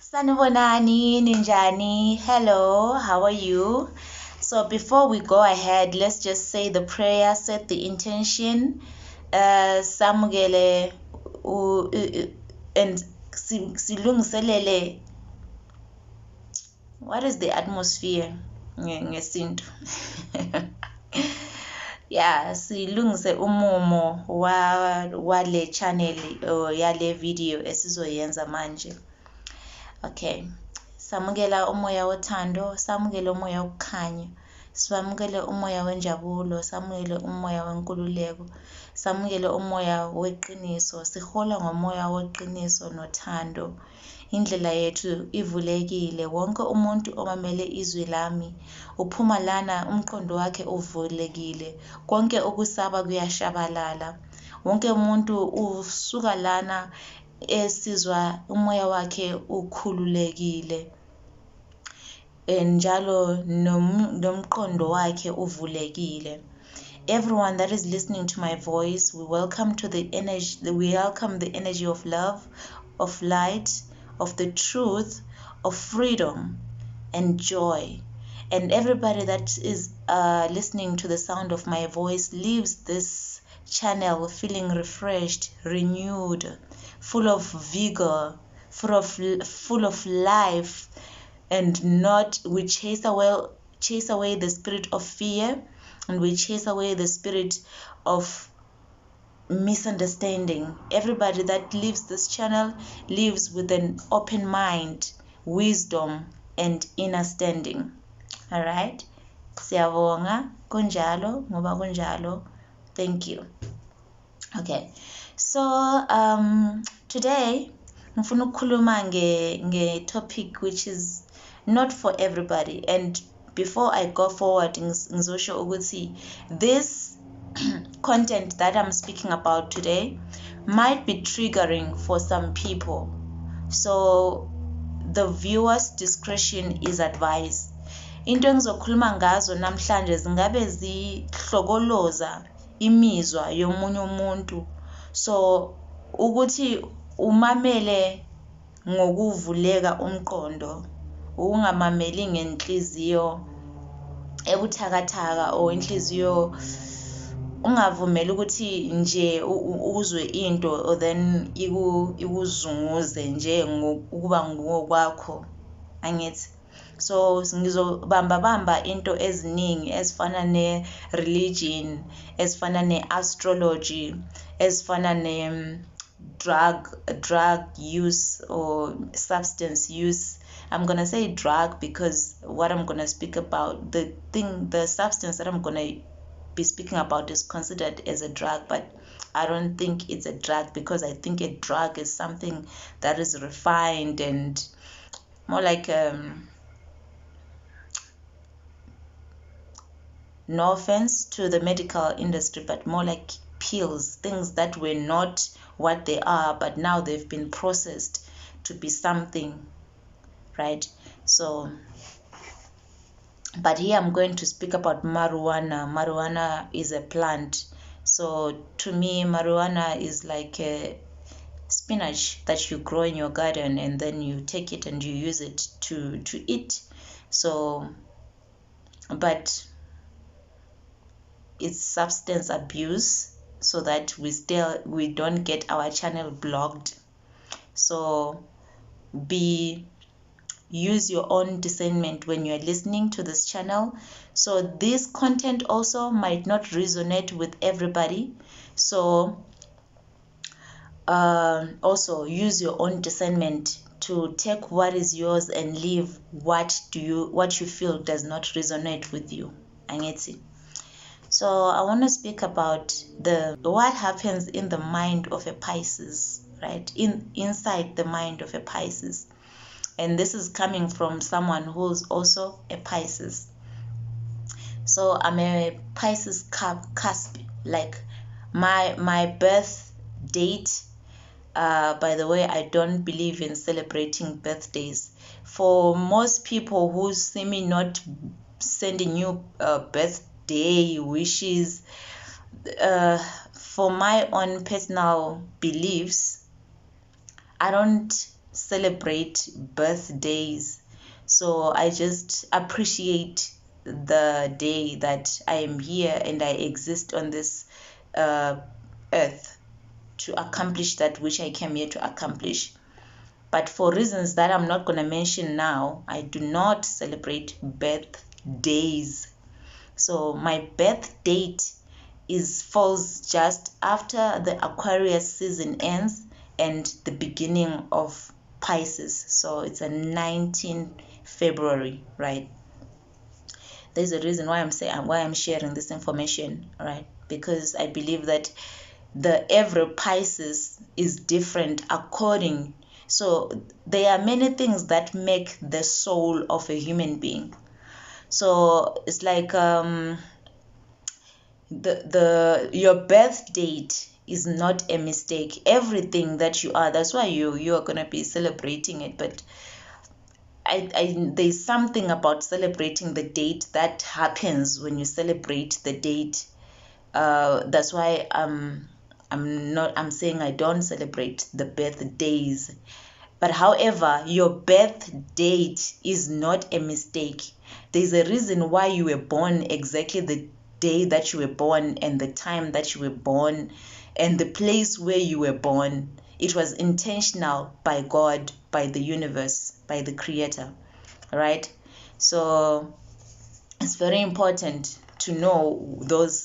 Sanibonani, ninjani. Hello, how are you? So before we go ahead, let's just say the prayer, set the intention. Samukele and silungiselele. What is the atmosphere? Ngesintu. Yeah, silungise umumo wale channel yale video esizoyenza manje. Okay, samukela umoya wothando, samukela umoya wokukhanya, samukele umoya wenjabulo, samukele umoya wenkululeko, samukele umoya weqiniso. Sihola ngomoya weqiniso nothando. Indlela yethu ivulekile. Wonke umuntu omamele izwi lami uphuma lana umqondo wakhe uvulekile. Konke ukusaba kuyashabalala. Wonke umuntu usuka lana esizwa umoya wakhe ukhululekile, njalo nomqondo wakhe uvulekile. Everyone that is listening to my voice, we welcome the energy of love, of light, of the truth, of freedom and joy. And everybody that is listening to the sound of my voice leaves this channel feeling refreshed, renewed, full of vigor, full of life, and we chase away the spirit of fear, and we chase away the spirit of misunderstanding. Everybody that leaves this channel lives with an open mind, wisdom and understanding. All right, siyabonga kunjalo ngoba kunjalo. Thank you. Okay, so today ngifuna ukukhuluma nge-topic which is not for everybody, and before I go forward ngizosho ukuthi this content that I'm speaking about today might be triggering for some people, so the viewer's discretion is advised. Into engizokhuluma ngazo namhlanje zingabe zihlokoloza imizwa yomunye umuntu, so ukuthi umamele ngokuvuleka umqondo, ungamameli ngenhliziyo ebuthakathaka or inhliziyo, ungavumeli ukuthi nje uzwe into or then ikuzunguze nje ukuba ngokwakho, angithi. So ngizobamba into eziningi ezifana ne-religion, ezifana ne-astrology, ezifana ne-drug use or substance use. I'm gonna say drug because what I'm gonna speak about, the substance that I'm gonna be speaking about is considered as a drug, but I don't think it's a drug because I think a drug is something that is refined and more like no offense to the medical industry, but more like pills, things that were not what they are, but now they've been processed to be something, right? So, but here I'm going to speak about marijuana. Marijuana is a plant. So to me, marijuana is like a spinach that you grow in your garden, and then you take it and you use it to eat. So, but it's substance abuse, so that we don't get our channel blocked. So use your own discernment when you're listening to this channel. So this content also might not resonate with everybody, so also use your own discernment to take what is yours and leave what you feel does not resonate with you. Angithi. So I want to speak about what happens in the mind of a Pisces, right? Inside the mind of a Pisces. And this is coming from someone who's also a Pisces. So I'm a Pisces cusp, like my birth date. By the way, I don't believe in celebrating birthdays. For most people who see me not sending you birthday wishes, for my own personal beliefs, I don't celebrate birthdays. So I just appreciate the day that I am here and I exist on this earth to accomplish that which I came here to accomplish. But for reasons that I'm not going to mention now, I do not celebrate birthdays. So my birth date falls just after the Aquarius season ends and the beginning of Pisces. So it's a 19 February, right? There's a reason why I'm sharing this information, right? Because I believe that every Pisces is different according. So there are many things that make the soul of a human being. So it's like your birth date is not a mistake. Everything that you are, that's why you are gonna be celebrating it. But there's something about celebrating the date that happens when you celebrate the date. That's why I'm saying I don't celebrate the birthdays. But however, your birth date is not a mistake. There's a reason why you were born exactly the day that you were born and the time that you were born and the place where you were born. It was intentional by God, by the universe, by the creator, right? So it's very important to know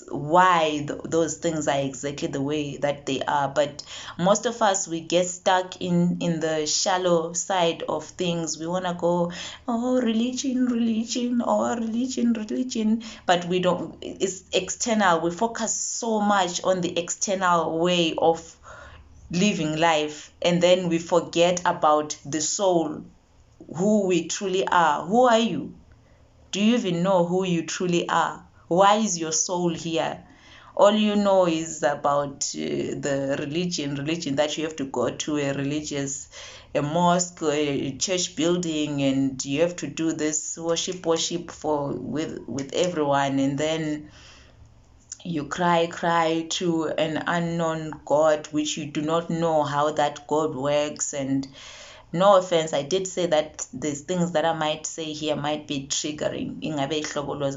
why those things are exactly the way that they are. But most of us, we get stuck in the shallow side of things. We want to go, oh, religion, or religion, but we don't. It's external. We focus so much on the external way of living life, and then we forget about the soul, who we truly are. Who are you? Do you even know who you truly are? Why is your soul here? All you know is about the religion that you have to go to a mosque, a church building, and you have to do this worship with everyone, and then you cry to an unknown God, which you do not know how that God works. And no offense, I did say that these things that I might say here might be triggering.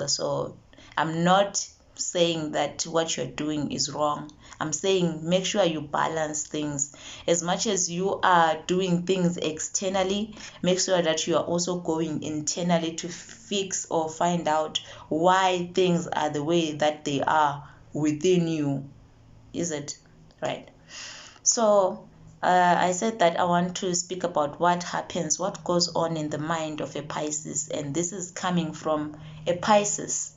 So I'm not saying that what you're doing is wrong. I'm saying make sure you balance things. As much as you are doing things externally, make sure that you are also going internally to fix or find out why things are the way that they are within you. Is it right? So I said that I want to speak about what goes on in the mind of a Pisces, and this is coming from a Pisces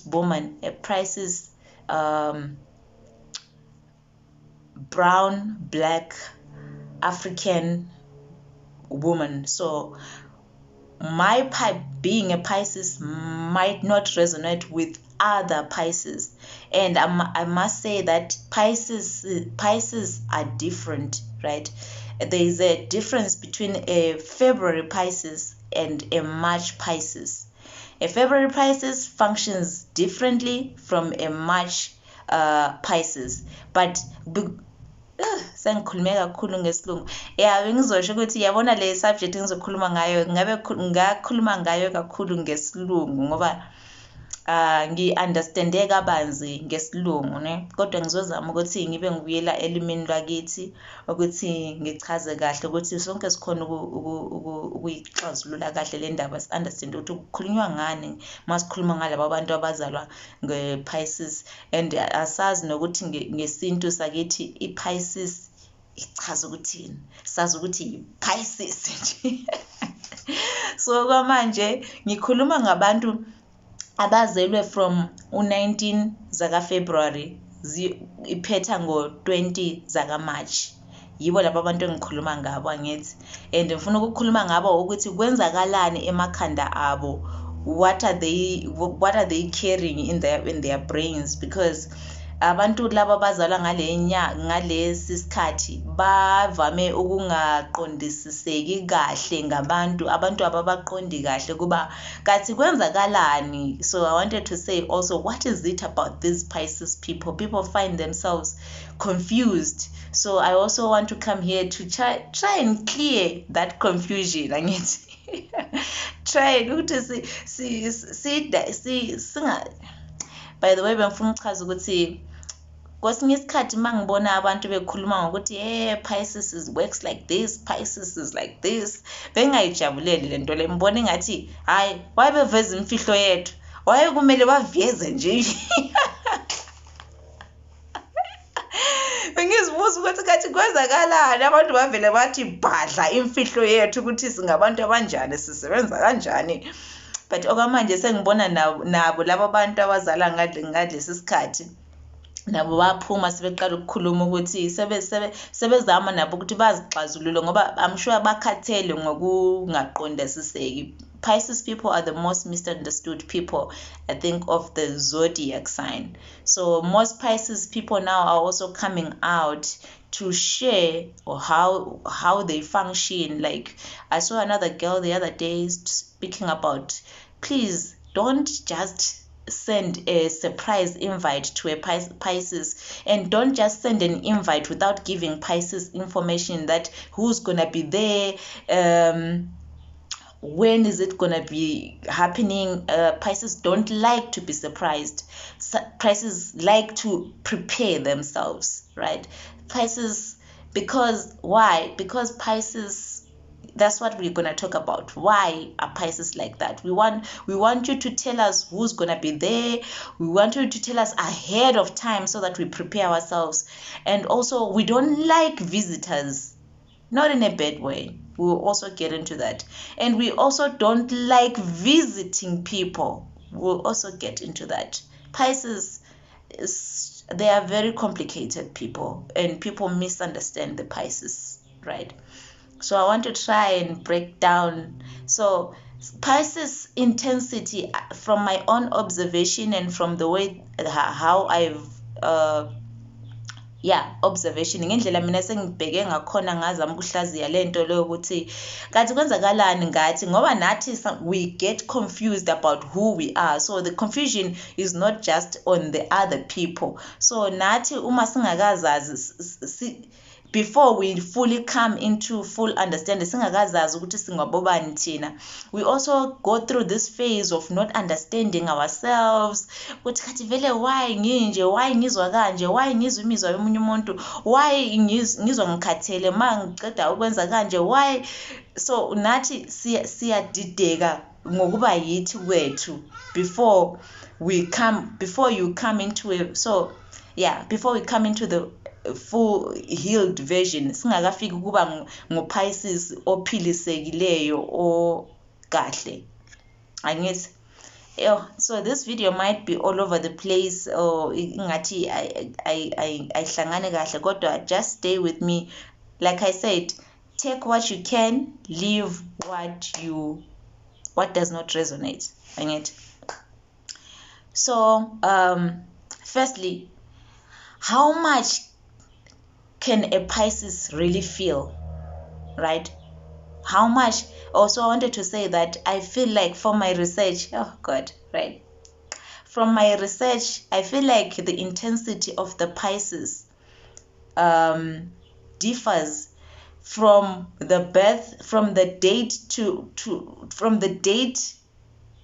woman, a Pisces brown, black, African woman. So my being a Pisces might not resonate with other Pisces, and I must say that Pisces are different, right? There is a difference between a February Pisces and a March Pisces. A February Pisces functions differently from a March Pisces, but sengikhulume kakhulu ngesilungu. Bengizosho ukuthi yabona le subject engizokhuluma ngayo ngakhuluma ngayo kakhulu ngesilungu ngoba ngi-understande kabanzi ngesilungu, ne? Kodwa ngizozama ukuthi ngibe ngibuyela elimini lwakithi ukuthi ngichaze kahle ukuthi sonke sikhona ukuyixazulula kahle le ndaba, si-understande ukuthi kukhulunywa ngani masikhuluma ngalabo abantu abazalwa nge-Pisces, and asazi nokuthi ngesintu sakithi i-Pisces ichaza ukuthini, sazi ukuthi i-Pisces nje. So kwamanje ngikhuluma ngabantu abazelwe from 19 zaka February iphetha ngo-20 zaka March. Yibo labo abantu engikhuluma ngabo, angithi, and ngifuna ukukhuluma ngabo ukuthi kwenzakalani emakhanda abo, what are they carrying in their brains, because abantu laba bazalwa ngalesi sikhathi bavame ukungaqondisiseki kahle ngabantu, abantu ababaqondi kahle kuba kathi kwenzakalani. So I wanted to say also, what is it about these Pisces people? People find themselves confused. So I also want to come here to try and clear that confusion. Try ukuthi by the way, bengifuna ukuchaza ukuthi kwesinye isikhathi mangibona abantu bekhuluma ngokuthi Pisces works like this, Pisces is like this, bengayijabuleli lento le, mbona engathi hayi wayebeveza imfihlo yethu, waye kumele baveze nje. Bengizibuza ukuthi kathi kwenzakalani abantu bavele bathi bhadla imfihlo yethu ukuthi singabantu abanjani, sisebenza kanjani. But okwamanje sengibona nabo labo bantu abazala ngalesi sikhathi nabo baphuma sebeqala ukukhuluma ukuthi sebezama nabo ukuthi bazixazulule ngoba I'm sure bakhathele ngokungaqondisiseki. Pisces people are the most misunderstood people, I think, of the zodiac sign. So most Pisces people now are also coming out to share or how they function. Like I saw another girl the other day speaking about, please don't just send a surprise invite to a Pisces, and don't just send an invite without giving Pisces information that who's gonna be there, when is it gonna be happening. Pisces don't like to be surprised. Pisces like to prepare themselves, right? Pisces, because why? Because Pisces, that's what we're going to talk about. Why are Pisces like that? We want you to tell us who's going to be there. We want you to tell us ahead of time so that we prepare ourselves. And also, we don't like visitors, not in a bad way. We'll also get into that. And we also don't like visiting people. We'll also get into that. Pisces, they are very complicated people, and people misunderstand the Pisces, right? So I want to try and break down. So Pisces intensity, from my own observation and from the way how I've observation, ngendlela mina sengibheke ngakhona ngazama ukuhlaziya lento leyo ukuthi kathi kwenzakalani ngathi ngoba nathi we get confused about who we are. So the confusion is not just on the other people. So nathi uma singakazazi, before we fully come into full understanding, singakazazi ukuthi singabobani thina, we also go through this phase of not understanding ourselves. Ukuthi kathi vele why nginje, why ngizwa kanje, why ngizwa imizwa yomunye umuntu, why ngizwa ngikhathele mangiceda ukwenza kanje, why. So nathi siyadideka ngokuba yithi kwethu before you come into before we come into the full healed version, singakafiki kuba ngoPisces ophilisekileyo o kahle. Angithi so this video might be all over the place, or ingathi ayihlangane kahle, kodwa just stay with me. Like I said, take what you can, leave what does not resonate. Angithi. So firstly, how much can a Pisces really feel, right? How much? Also, I wanted to say that I feel like from my research, from my research, I feel like the intensity of the Pisces differs from the date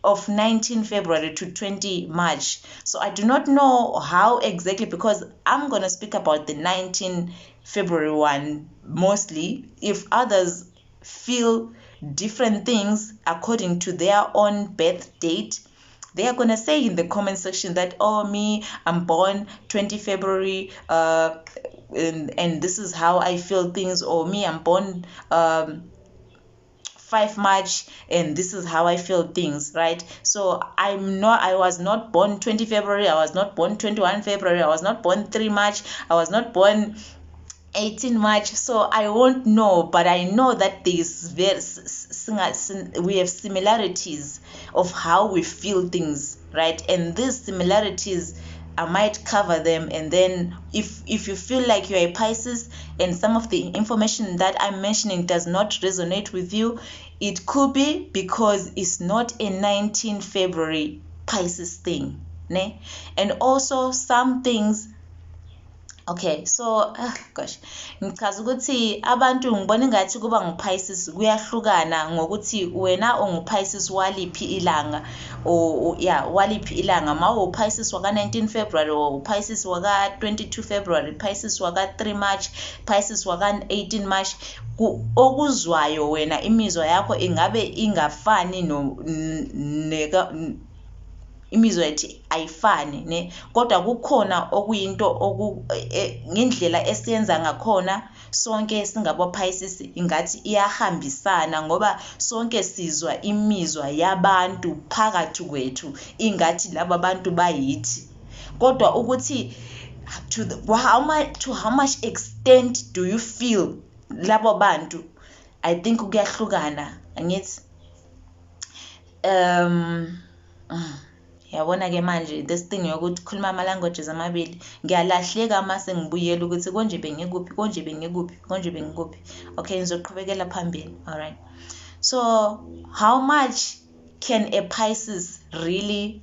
of 19 February to 20 March. So I do not know how exactly, because I'm going to speak about the 19 February one mostly. If others feel different things according to their own birth date, they are going to say in the comment section that, oh, me, I'm born 20 February and this is how I feel things, or me, I'm born 5 March and this is how I feel things, right? So I was not born 20 February, I was not born 21 February, I was not born 3 March, I was not born 18 March. So I won't know, but I know that we have similarities of how we feel things, right? And these similarities I might cover them, and then if you feel like you're a Pisces and some of the information that I'm mentioning does not resonate with you, it could be because it's not a 19 February Pisces thing, ne? And also some things. Okay, so gosh, ngichaza ukuthi abantu ngibona ngathi kuba nguPisces kuyahlukana ngokuthi wena unguPisces waliphi ilanga waliphi ilanga, mawu Pisces waka 19 February or Pisces waka 22 February, Pisces waka 3 March, Pisces waka 18 March, okuzwayo wena imizwa yakho ingabe ingafani imizwa yathi ayifani ne, kodwa kukhona okuyinto ngendlela esiyenza ngakhona sonke singabo Pisces ingathi iyahambisana, ngoba sonke sizwa imizwa yabantu phakathi kwethu ingathi laba bantu bayithi, kodwa ukuthi to how much extent do you feel labo bantu, I think kuyahlukana, angithi yabona ke manje this thing yokuthi khuluma ama languages amabili ngiyalahleka mase ngibuyela ukuthi konje bengikuphi konje bengikuphi konje bengikuphi. Okay, ngizoqhubekela phambili. All right, so how much can a Pisces really,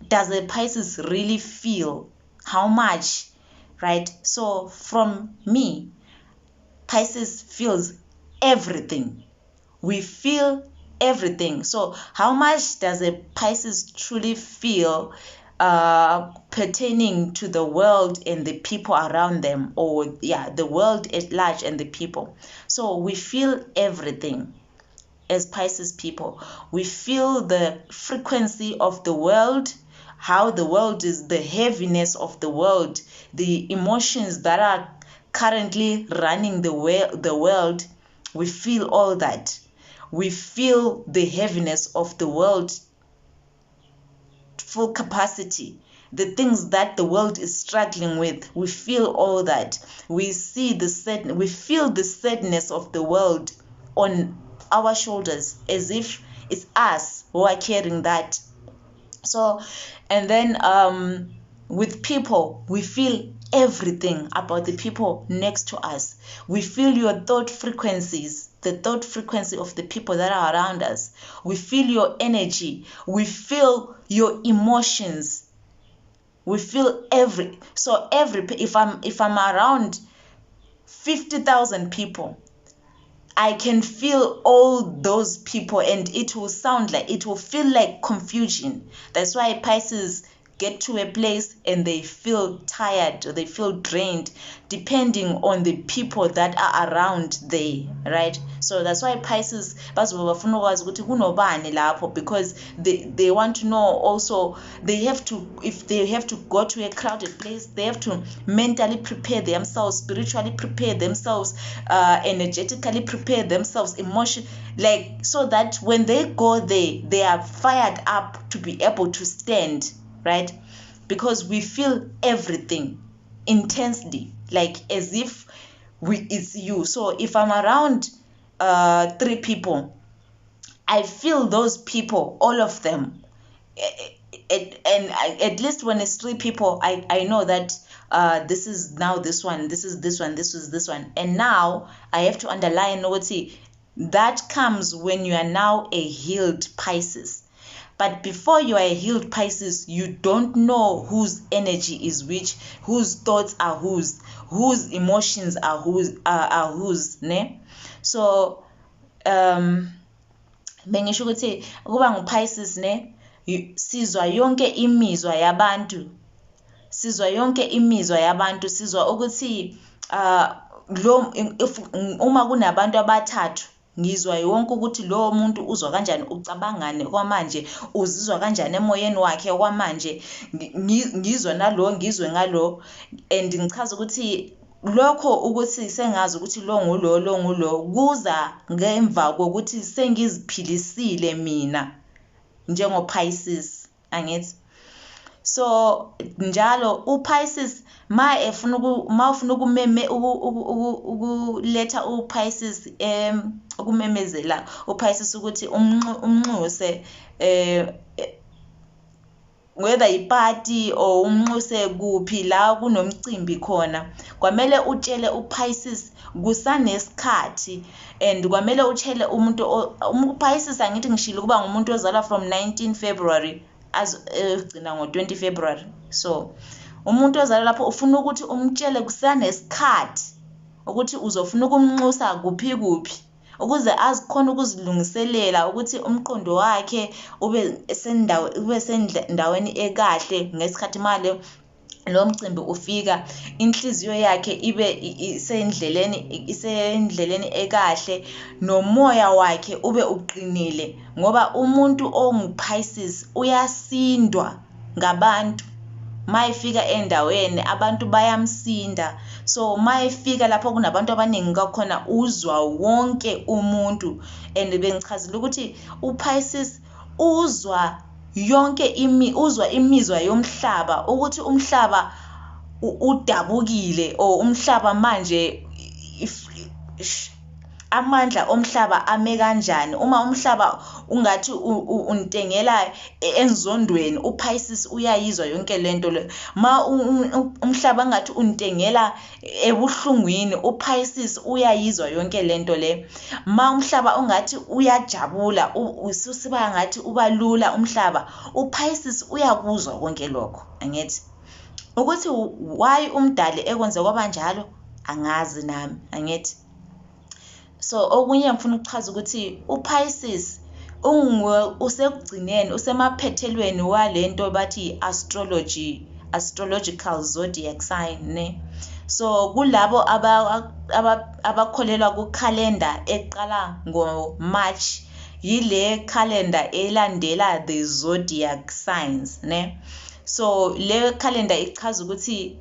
does a Pisces really feel? How much, right? So from me, Pisces feels everything. We feel everything. So how much does a Pisces truly feel pertaining to the world and the people around them, or the world at large and the people? So we feel everything as Pisces people. We feel the frequency of the world, how the world is, the heaviness of the world, the emotions that are currently running the world. We feel all that. We feel the heaviness of the world, full capacity, the things that the world is struggling with. We feel all that. We feel the sadness of the world on our shoulders, as if it's us who are carrying that. So, and then with people, we feel everything about the people next to us. We feel your thought frequencies, the thought frequency of the people that are around us. We feel your energy. We feel your emotions. We feel if I'm around 50,000 people, I can feel all those people, and it will feel like confusion. That's why Pisces get to a place and they feel tired or they feel drained depending on the people that are around there, right? So that's why Pisces bazobafuna ukwazi ukuthi kunobani lapho, because they want to know also, if they have to go to a crowded place, they have to mentally prepare themselves, spiritually prepare themselves, energetically prepare themselves, so that when they go there, they are fired up to be able to stand, right? Because we feel everything intensely, like as if it's you. So if I'm around 3 people, I feel those people, all of them, and at least when it's 3 people, I know that this is now this one, this is this one, this is this one, and now I have to underline that comes when you are now a healed Pisces. But before you are a healed Pisces, you don't know whose energy is which, whose thoughts are whose emotions are whose, ne? So bengisho ukuthi kuba nguPisces, ne, sizwa yonke imizwa yabantu, sizwa ukuthi uma kunabantu abathathu, ngizwa yonke ukuthi lowo muntu uzwa kanjani, ucabangane kwamanje, uzizwa kanjani emoyeni wakhe kwamanje, ngizwe nalo, ngizwe ngalo, and ngichaza ukuthi lokho ukuthi sengazi ukuthi lo ngulo kuza ngemva kokuthi sengiziphilisile mina njengoPisces, angithi. So njalo uPisces ma ufuna ukuletha uPisces ukumemezela uPisces ukuthi umnxuse whether iparty or umnxuse kuphi la kunomcimbi khona, kwamele utshele uPisces kusanesikhathi, and kwamele utshele umuntu uPisces angithi ngishilo kuba ngumuntu ozalwa from 19 February azigcina ngo20 February. So umuntu ozalwa lapho ufuna ukuthi umtshele kusanesikhathi ukuthi uzofuna ukumnxusa kuphi ukuze azikhona ukuzilungiselela ukuthi umqondo wakhe ube sendaweni ekahle ngesikhathi manje lo mcimbi ufika, inhliziyo yakhe ibe isendleleni ekahle, nomoya wakhe ube uqinile, ngoba umuntu onguPisces uyasindwa ngabantu. Mayifika endaweni abantu bayamsinda, so mayifika lapho kunabantu abaningi kakhona uzwa wonke umuntu. And bengichazile ukuthi uPisces uzwa yonke uzwa imizwa yomhlaba, ukuthi umhlaba udabukile or umhlaba manje amandla omhlaba ame kanjani. Uma umhlaba ungathi untengela enzondweni, uPisces uyayizwa yonke lento le. Ma umhlaba ngathi untengela ebuhlungwini, uPisces uyayizwa yonke lento le. Ma umhlaba ungathi uyajabula, ususiba ngathi ubalula umhlaba, uPisces uyakuzwa konke lokho. Angithi ukuthi why umdali ekwenze kwabanjalo angazi nami, angithi. So okunye ngifuna ukuchaza ukuthi uPisces usekugcineni, usemaphethelweni walento bathi astrological zodiac sign ne. So kulabo abakholelwa ku-calendar eqala ngo-March, yile calendar elandela the zodiac signs ne. So le calendar ichaza ukuthi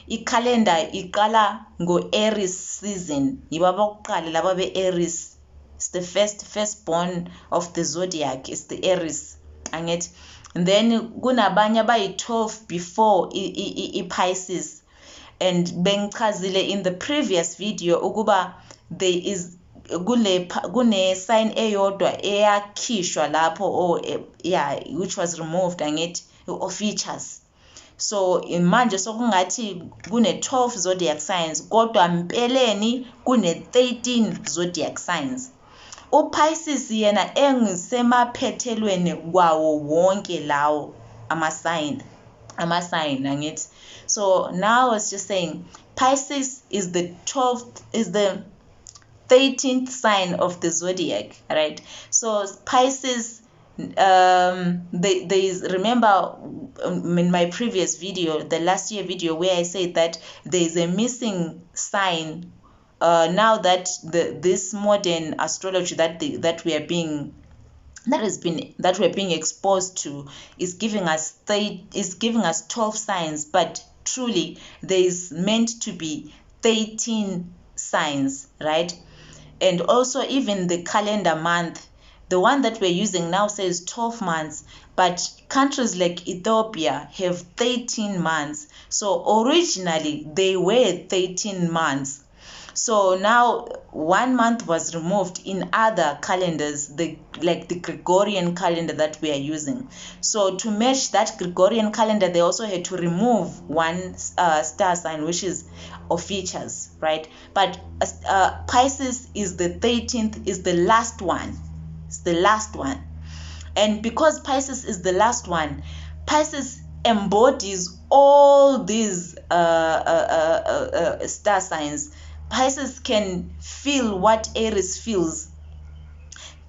i-calendar iqala ngo-Aries season, yibo abokuqala laba be-Aries. It's the firstborn of the zodiac is the Aries, angithi. And then kunabanye abayi-12 before i-Pisces, and bengichazile in the previous video ukuba there is kune sign eyodwa eyakhishwa lapho which was removed, angithi, features. So manje sokungathi kune 12 zodiac signs, kodwa mpeleni kune 13 zodiac signs. uPisces yena engisemaphethelweni kwawo wonke lawo ama-sign angithi. So now I was just saying Pisces is the 13th sign of the zodiac, right? So Pisces, there is, remember in my previous video, the last year video, where I said that there is a missing sign now that this modern astrology that we are being exposed to is giving us 12 signs, but truly there is meant to be 13 signs, right? And also even the calendar month, the one that we're using now says 12 months, but countries like Ethiopia have 13 months. So originally they were 13 months. So now 1 month was removed in other calendars, like the Gregorian calendar that we are using. So to match that Gregorian calendar, they also had to remove one star sign, which is Ophiuchus, right? But Pisces is the 13th, is the last one. It's the last one. And because Pisces is the last one, Pisces embodies all these star signs. Pisces can feel what Aries feels,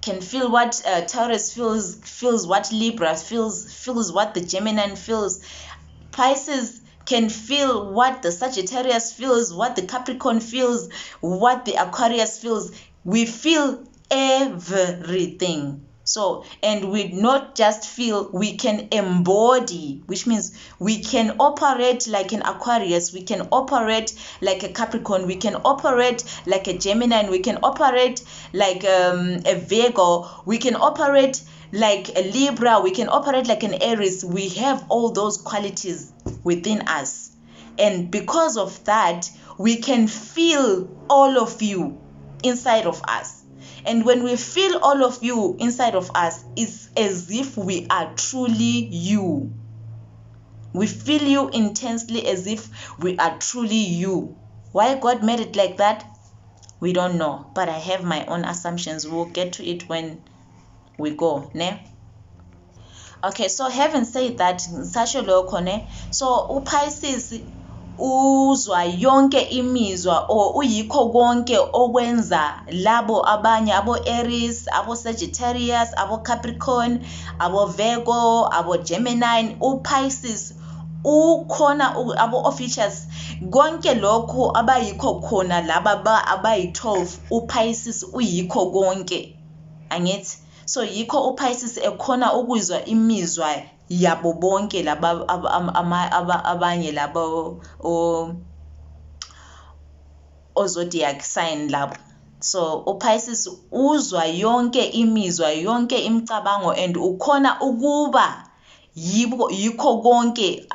can feel what Taurus feels what Libra feels what the Gemini feels. Pisces can feel what the Sagittarius feels, what the Capricorn feels, what the Aquarius feels. We feel everything. So, and we not just feel, we can embody, which means we can operate like an Aquarius, we can operate like a Capricorn, we can operate like a Gemini, and we can operate like a Virgo, we can operate like a Libra, we can operate like an Aries. We have all those qualities within us. And because of that, we can feel all of you inside of us. And when we feel all of you inside of us, it's as if we are truly you. We feel you intensely as if we are truly you. Why God made it like that, we don't know. But I have my own assumptions. We'll get to it when we go, ne? Okay, so having said that, sasho lokho ne, so uPisces uzwa yonke imizwa or uyikho konke okwenza labo abanye abo Aries, abo Sagittarius, abo Capricorn, abo Virgo, abo Gemini. uPisces ukhona abo officials konke lokho abayikho khona laba abayi-12 uPisces uyikho konke, angithi. So yikho uPisces ekhona ukuzwa imizwa yabo bonke laba abanye labo zodiac sign labo. So uPisces uzwa yonke imizwa, yonke imicabango, and ukhona ukuba yikho konke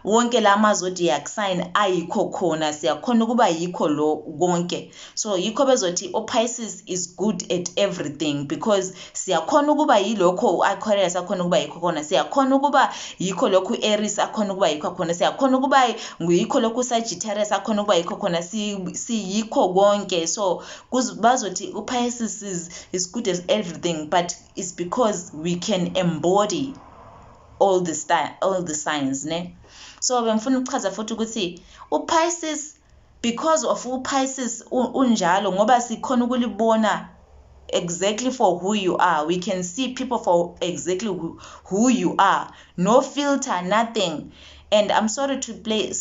wonke lama zodiac sign ayikho khona, siyakhona ukuba yikho lo konke. So yikho bezothi uPisces is good at everything, because siyakhona ukuba yilokho Aquarius akhona ukuba yikho khona, siyakhona ukuba yikho lokho Aries akhona ukuba yikho khona, siyakhona ukuba yikho lokho Sagittarius akhona ukuba yikho khona, siyikho konke. So bazothi uPisces is good at everything, but it's because we can embody all the signs, ne? So bengifuna ukuchaza futhi ukuthi uPisces, because of uPisces unjalo, ngoba sikhona ukulibona exactly for who you are. We can see people for exactly who you are, no filter, nothing. And I'm sorry to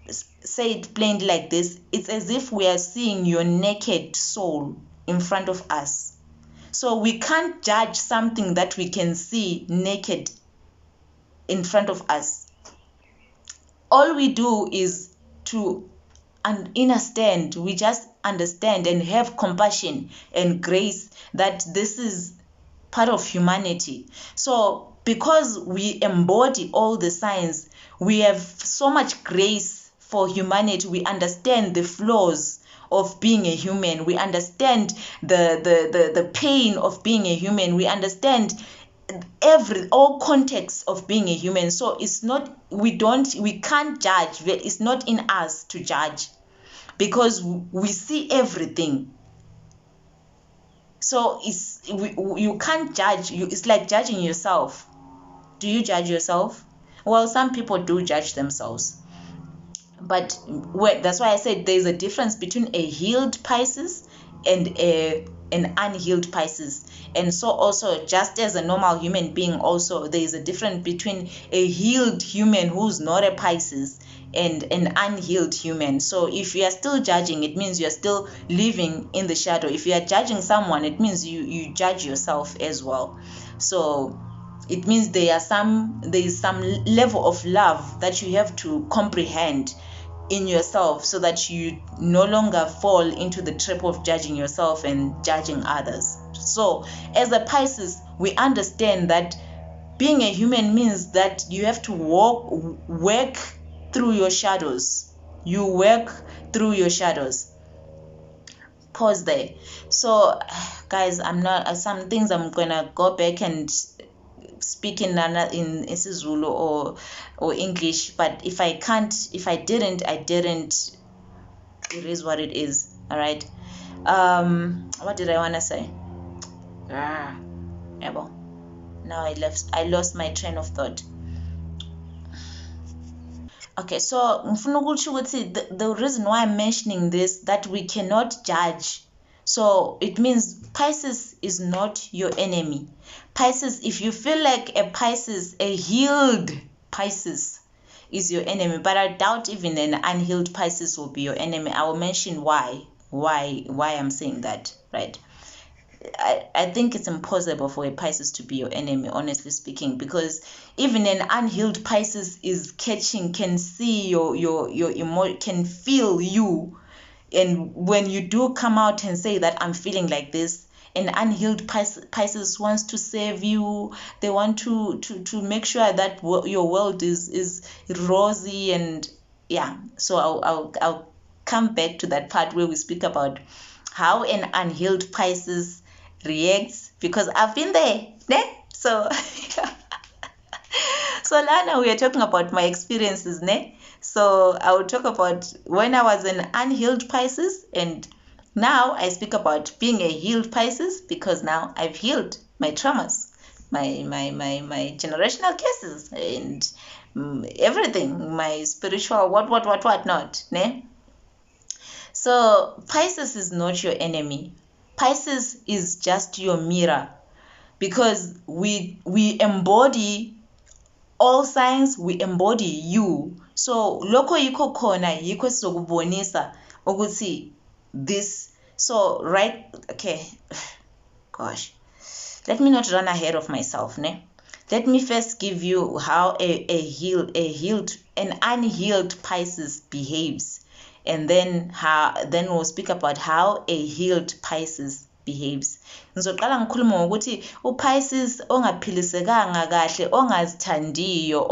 say it plainly like this, it's as if we are seeing your naked soul in front of us. So we can't judge something that we can see naked in front of us. All we do is to understand. We just understand and have compassion and grace that this is part of humanity. So because we embody all the signs, we have so much grace for humanity. We understand the flaws of being a human. We understand the pain of being a human. We understand all contexts of being a human. So it's not, we can't judge. It's not in us to judge, because we see everything. So you can't judge. It's like judging yourself. Do you judge yourself? Well, some people do judge themselves, but that's why I said there's a difference between a healed Pisces and an unhealed Pisces. And so also, just as a normal human being, also there is a difference between a healed human who's not a Pisces and an unhealed human. So if you are still judging, it means you are still living in the shadow. If you are judging someone, it means you judge yourself as well. So it means there is some level of love that you have to comprehend in yourself, so that you no longer fall into the trap of judging yourself and judging others. So as a Pisces, we understand that being a human means that you have to work through your shadows. You work through your shadows. Pause there. So guys, some things I'm gonna go back and speak in isiZulu or English, but if I didn't, it is what it is. All right. What did I want to say? Now I lost my train of thought. Okay, so the reason why I'm mentioning this, that we cannot judge. So it means Pisces is not your enemy. Pisces, if you feel like a Pisces, a healed Pisces is your enemy, but I doubt even an unhealed Pisces will be your enemy. I will mention why I'm saying that, right? I think it's impossible for a Pisces to be your enemy, honestly speaking, because even an unhealed Pisces can see your emotion, can feel you. And when you do come out and say that I'm feeling like this, an unhealed Pisces wants to save you. They want to make sure that your world is rosy, and yeah. So I'll come back to that part where we speak about how an unhealed Pisces reacts, because I've been there, ne? So so Lana, we are talking about my experiences, ne? So I will talk about when I was an unhealed Pisces, and now I speak about being a healed Pisces, because now I've healed my traumas, my generational cases, and everything, my spiritual what not, ne? So Pisces is not your enemy. Pisces is just your mirror, because we embody all signs, we embody you. So lokho yikho khona yikho sizokubonisa ukuthi this. So right, okay, gosh, let me not run ahead of myself, ne? Let me first give you how an unhealed Pisces behaves, and then we'll speak about how a healed Pisces behaves. Ngizoqala ngikhuluma ngokuthi uPisces ongaphilisekanga kahle, ongazithandiyo,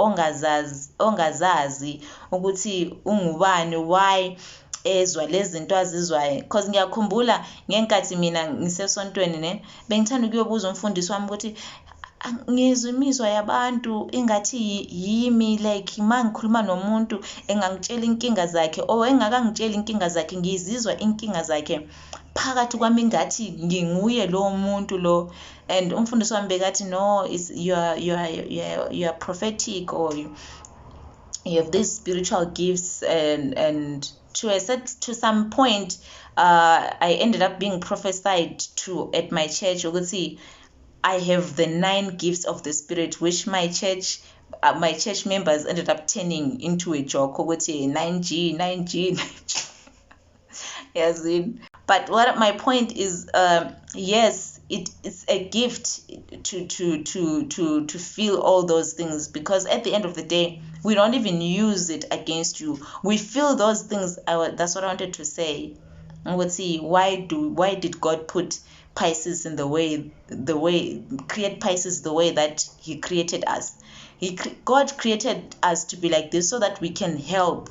ongazazi ukuthi ungubani, why ezwa lezi zinto azizwayo. Because ngiyakhumbula ngenkathi mina ngisesontweni, ne, bengithanda ukuyobuza umfundisi wami ukuthi ngizwe imizwa yabantu ingathi yimi, like mangikhuluma nomuntu engangitshela inkinga zakhe, engakangitshela inkinga zakhe, ngizizwa inkinga zakhe phakathi kwami ngathi nginguye lo muntu lo. And umfundisi wami bekathi no, you are prophetic, or you have these spiritual gifts, and to some point I ended up being prophesied to at my church ukuthi I have the 9 gifts of the Spirit, which my church members ended up turning into a joke. 9G. Yes. But what my point is, yes, it's a gift to feel all those things, because at the end of the day, we don't even use it against you. We feel those things. That's what I wanted to say. I would see why did God put Pisces in create Pisces the way that he created us. God created us to be like this so that we can help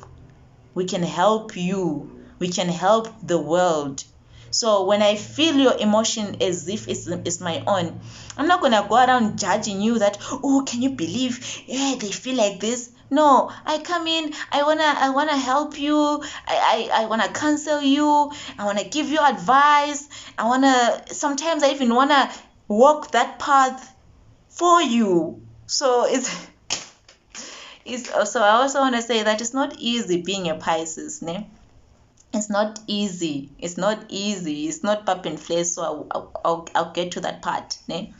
you, we can help the world. So when I feel your emotion as if it's my own, I'm not gonna go around judging you that, oh, can you believe, yeah, they feel like this. No, I come in, I wanna help you, I wanna counsel you, I wanna give you advice, sometimes I even wanna walk that path for you. So so I also wanna say that it's not easy being a Pisces, ne? It's not easy. It's not pap and flesh. So I'll get to that part, ne?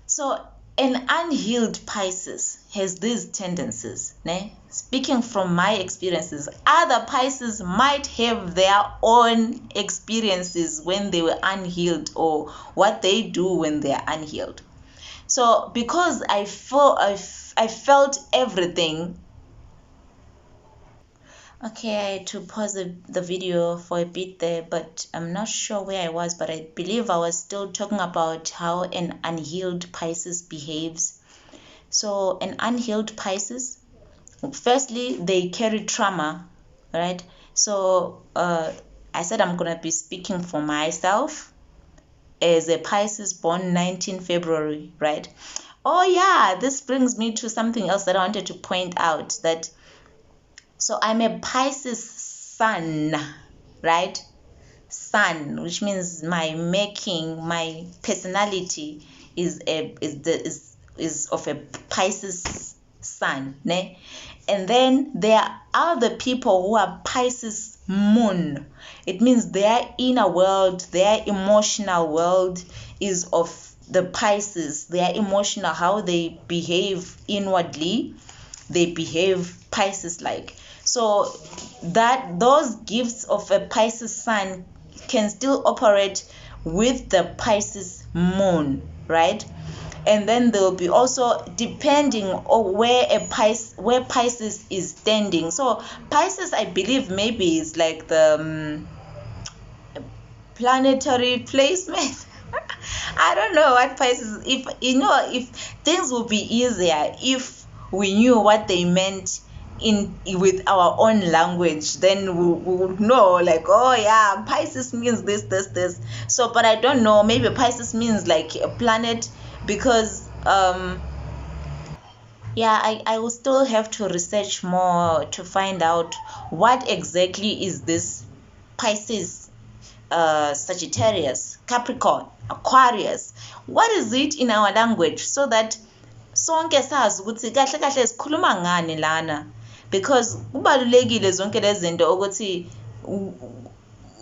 So an unhealed Pisces has these tendencies, ne? Speaking from my experiences, other Pisces might have their own experiences when they were unhealed, or what they do when they are unhealed. So because I felt everything. Okay, I had to pause the video for a bit there, but I'm not sure where I was, but I believe I was still talking about how an unhealed Pisces behaves. So an unhealed Pisces, firstly, they carry trauma, right? So I said I'm going to be speaking for myself as a Pisces born 19 February, right? Oh yeah, this brings me to something else that I wanted to point out, that so I'm a Pisces sun, right? Sun, which means my personality is of a Pisces sun, ne? And then there are other people who are Pisces moon. It means their inner world, their emotional world is of the Pisces. Their emotional, how they behave inwardly, they behave Pisces-like. So that those gifts of a Pisces sun can still operate with the Pisces moon, right? And then there will be also depending on where Pisces is standing. So Pisces, I believe, maybe is like the planetary placement. I don't know what Pisces. If things would be easier if we knew what they meant with our own language, then we would know, like, oh yeah, Pisces means this. So, but I don't know, maybe Pisces means like a planet, because yeah, I will still have to research more to find out what exactly is this Pisces, Sagittarius, Capricorn, Aquarius. What is it in our language, so that sonke sazi ukuthi kahle kahle sikhuluma ngani lana, because kubalulekile zonke lezi zinto ukuthi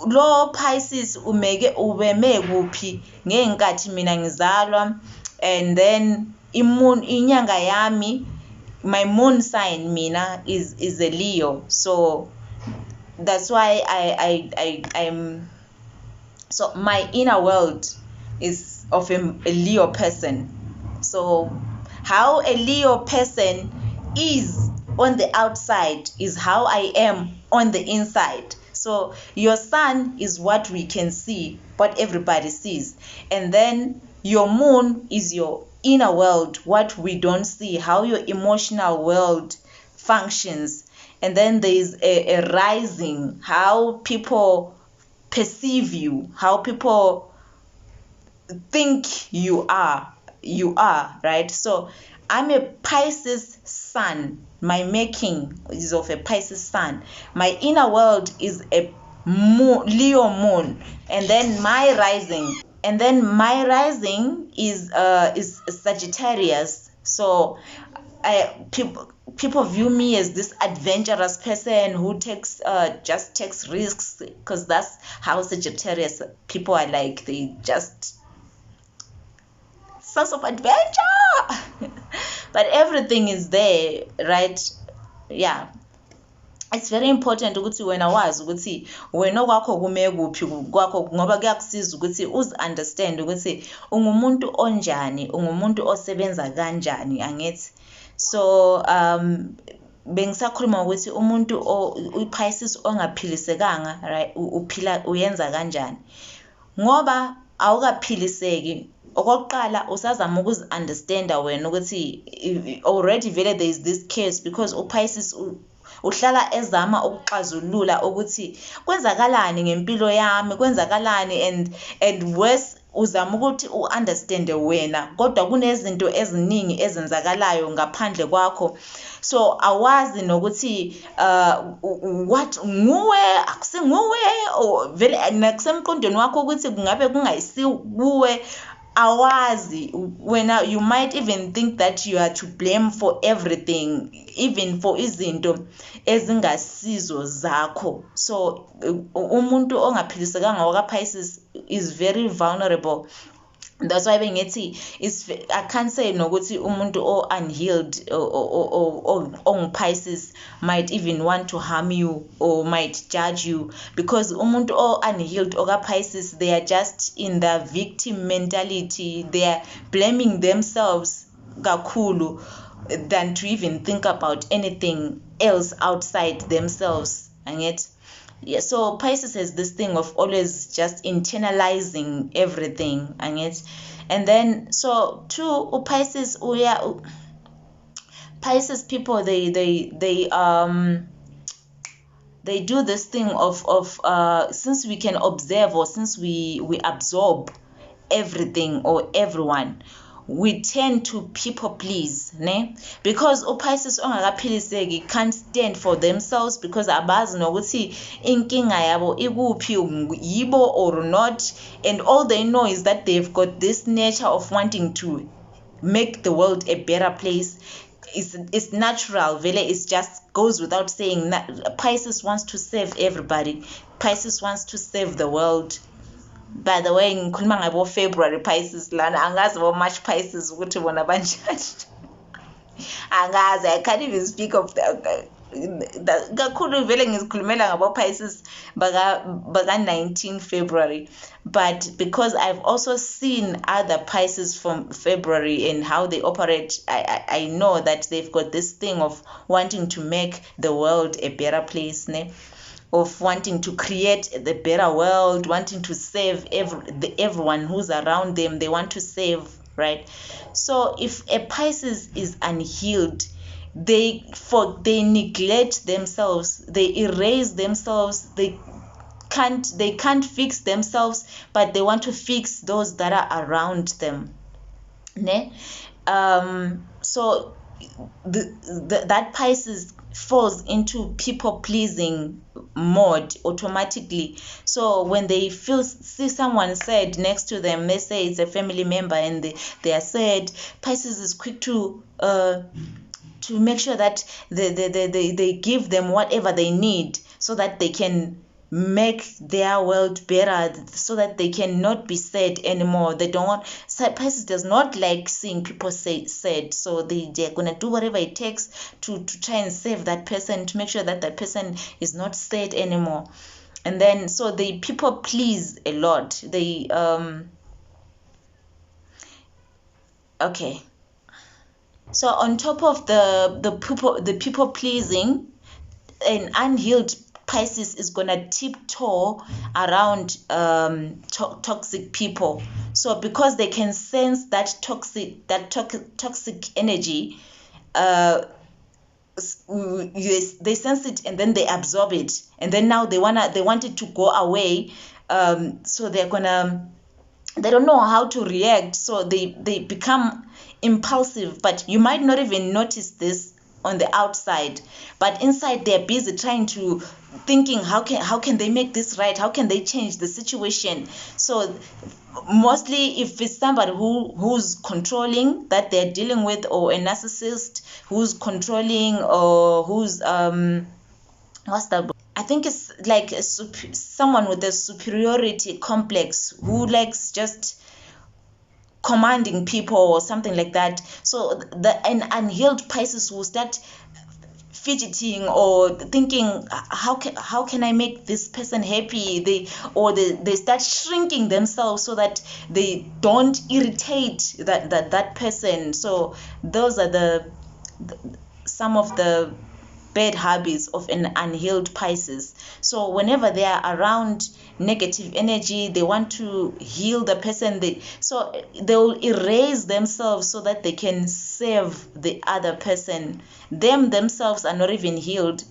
lo Pisces ubeme kuphi ngeenkathi mina ngizalwa, and then inyanga yami, my moon sign mina is a Leo, so that's why I'm so my inner world is of a Leo person. So how a Leo person is on the outside is how I am on the inside. So your sun is what we can see, what everybody sees, and then your moon is your inner world, what we don't see, how your emotional world functions. And then there is a rising, how people perceive you, how people think you are, right? So I'm a Pisces sun, my making is of a Pisces sun, my inner world is a Leo moon, and then my rising is Sagittarius. So people view me as this adventurous person who just takes risks, because that's how Sagittarius people are like. They just sense of adventure. But everything is there, right? Yeah, it's very important ukuthi wena wazi ukuthi wena kwakho kume kuphi kwakho, ngoba kuyakusiza ukuthi understand ukuthi ungumuntu onjani, ungumuntu osebenza kanjani, angithi. So bengisakhuluma ukuthi umuntu uPisces ongaphilisekanga, right, uphila uyenza kanjani, ngoba awukaphiliseki. Okokuqala usazama ukuzi-understanda wena ukuthi already vele there is this case, because uPisces uhlala ezama ukuxazulula ukuthi kwenzakalani ngempilo yami, kwenzakalani, and worse uzama ukuthi u-understande wena, kodwa kunezinto eziningi ezenzakalayo ngaphandle kwakho. So awazi nokuthi what nguwe akusinguwe, vele nakusemqondweni wakho ukuthi kungabe kungayisiwe. Awazi wena, you might even think that you are to blame for everything, even for izinto ezingasizo zakho. So umuntu ongaphilisekanga wakaPisces is very vulnerable. That's why bengithi I can't say nokuthi umuntu unhealed or Pisces might even want to harm you or might judge you, because umuntu unhealed Pisces, they are just in the victim mentality. They are blaming themselves kakhulu than to even think about anything else outside themselves. Yeah, so Pisces has this thing of always just internalizing everything, and then so too Pisces, Pisces people, they do this thing of since we can observe, or since we absorb everything or everyone, we tend to people please, ne? Because Pisces ongakaphiliseki can't stand for themselves, because abazi nokuthi inkinga yabo ikuphi, yibo or not, and all they know is that they've got this nature of wanting to make the world a better place. It's natural, vele, it just goes without saying. Pisces wants to save everybody. Pisces wants to save the world. By the way, ngikhuluma ngabo February Pisces lana, angazi how much Pisces ukuthi bona banjani. Angazi, I can't even speak of kakhulu vele ngizikhulumela ngabo Pisces baka 19 February, but because I've also seen other Pisces from February and how they operate, I know that they've got this thing of wanting to make the world a better place, ne? Of wanting to create the better world, wanting to save everyone who's around them, they want to save, right? So if a Pisces is unhealed, they neglect themselves, they erase themselves, they can't fix themselves, but they want to fix those that are around them. Ne? So that Pisces falls into people pleasing mode automatically. So when they see someone sad next to them, let's say it's a family member and they are sad, Pisces is quick to make sure that they give them whatever they need so that they can make their world better, so that they cannot be sad anymore. They don't want, Pisces does not like seeing people sad, so they're gonna do whatever it takes to try and save that person, to make sure that that person is not sad anymore. And then so they people please a lot. They okay. So on top of the people pleasing, an unhealed Pisces is gonna tiptoe around toxic people. So because they can sense that toxic energy, they sense it and then they absorb it, and then now they want it to go away. So they don't know how to react, so they become impulsive, but you might not even notice this on the outside, but inside they're busy thinking how can they make this right, how can they change the situation. So mostly if it's somebody who's controlling that they're dealing with, or a narcissist who's controlling, or who's what's that, I think it's like someone with a superiority complex who likes just commanding people or something like that. So an unhealed Pisces will start fidgeting or thinking, how can I make this person happy? They start shrinking themselves so that they don't irritate that person. So those are some of the bad habits of an unhealed Pisces. So whenever they are around negative energy, they want to heal the person. They'll erase themselves so that they can save the other person. Themselves are not even healed,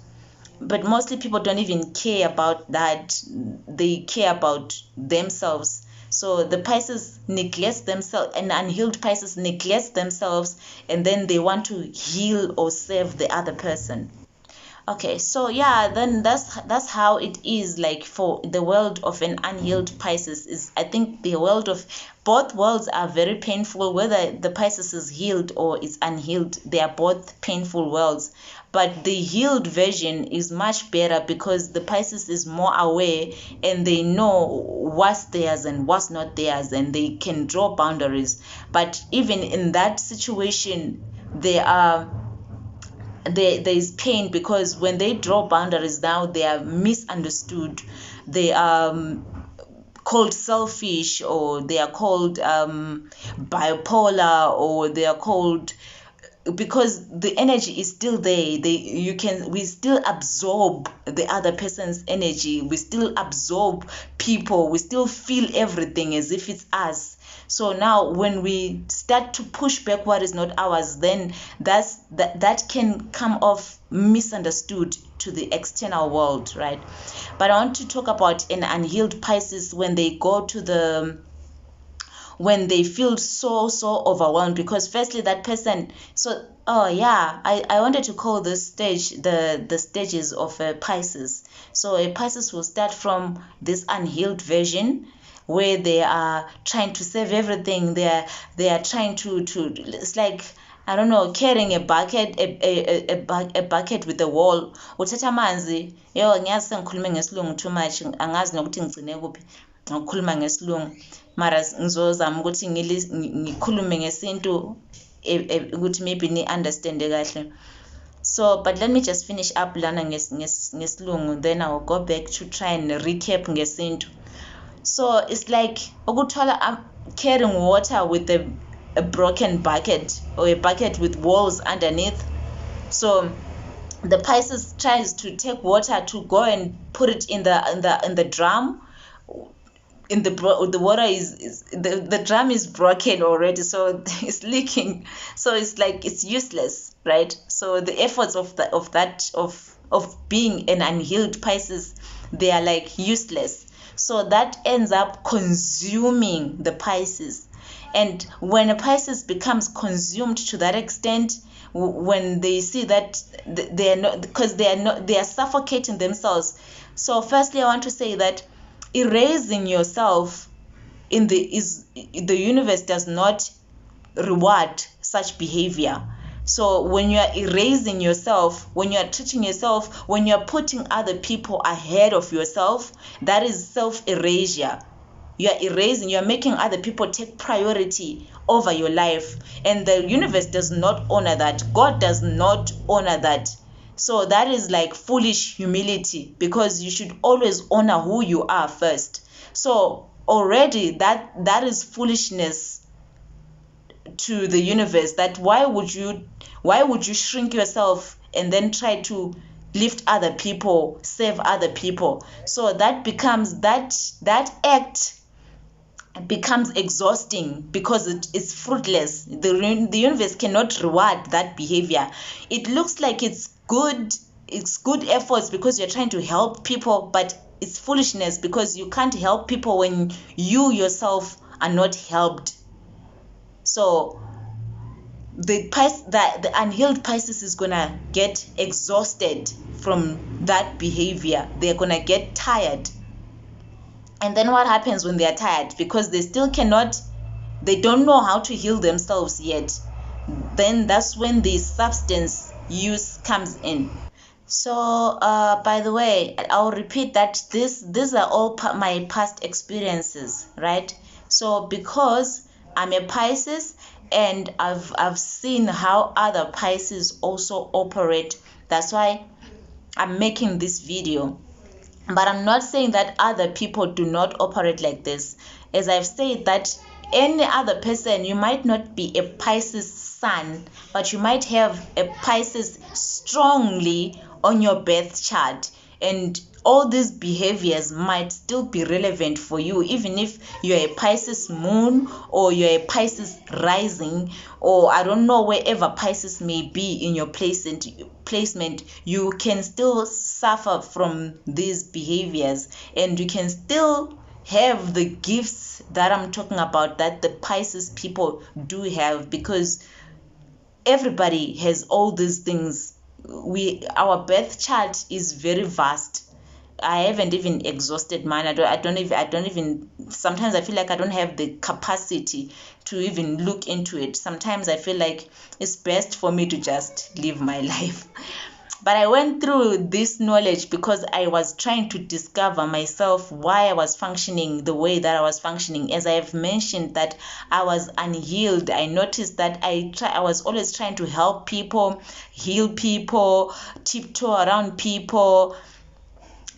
but mostly people don't even care about that. They care about themselves. So the Pisces neglects themselves, and unhealed Pisces neglects themselves, and then they want to heal or save the other person. Okay, so yeah, then that's how it is, like for the world of an unhealed Pisces. Is I think the world of both worlds are very painful, whether the Pisces is healed or is unhealed. They are both painful worlds, but the healed version is much better because the Pisces is more aware and they know what's theirs and what's not theirs, and they can draw boundaries. But even in that situation, there is pain, because when they draw boundaries now, they are misunderstood. They are called selfish, or they are called bipolar, or they are called, because the energy is still there. We still absorb the other person's energy, we still absorb people, we still feel everything as if it's us. So now when we start to push back what is not ours, then that can come off misunderstood to the external world, right? But I want to talk about an unhealed Pisces when they feel so overwhelmed, because firstly that person, I wanted to call this stage the stages of a Pisces. So a Pisces will start from this unhealed version, where they are trying to save everything. They are trying to it's like, I don't know, carrying a bucket with a wall. Uthatha amanzi, ngiyazi sengikhulume ngesilungu too much, angazi nokuthi ngigcine kuphi ngokukhuluma ngesilungu, mara ngizozama ukuthi ngikhulume ngesintu ukuthi maybe ni understand kahle. So but let me just finish up lana ngesilungu, then I will go back to try and recap ngesintu. So it's like I'm carrying water with a broken bucket, or a bucket with walls underneath. So the Pisces tries to take water to go and put it in the drum, in the water is the drum is broken already, so it's leaking, so it's like it's useless, right? So the efforts of being an unhealed Pisces, they are like useless. So that ends up consuming the Pisces. And when a Pisces becomes consumed to that extent, when they see that they are not, because they are suffocating themselves. So firstly, I want to say that erasing yourself the universe does not reward such behavior. So when you are erasing yourself, when you are treating yourself, when you are putting other people ahead of yourself, that is self-erasure. You are erasing, you are making other people take priority over your life, and the universe does not honor that. God does not honor that. So that is like foolish humility, because you should always honor who you are first. So already that is foolishness to the universe. That why would you shrink yourself and then try to lift other people, save other people? So that becomes that act becomes exhausting, because it is fruitless. The universe cannot reward that behavior. It looks like it's good efforts because you're trying to help people, but it's foolishness, because you can't help people when you yourself are not helped. So the unhealed Pisces is gonna get exhausted from that behavior. They're gonna get tired. And then what happens when they are tired? Because they don't know how to heal themselves yet. Then that's when the substance use comes in. So by the way, I'll repeat that these are all my past experiences, right? So because I'm a Pisces and I've seen how other Pisces also operate, that's why I'm making this video. But I'm not saying that other people do not operate like this. As I've said, that any other person, you might not be a Pisces sun, but you might have a Pisces strongly on your birth chart, and all these behaviors might still be relevant for you, even if you're a Pisces moon or you're a Pisces rising, or I don't know, wherever Pisces may be in your placement, you can still suffer from these behaviors, and you can still have the gifts that I'm talking about, that the Pisces people do have, because everybody has all these things. Our birth chart is very vast. I haven't even exhausted mine. I don't even sometimes I feel like I don't have the capacity to even look into it. Sometimes I feel like it's best for me to just live my life. But I went through this knowledge because I was trying to discover myself, why I was functioning the way that I was functioning. As I have mentioned, that I was unhealed. I noticed that I was always trying to help people, heal people, tiptoe around people,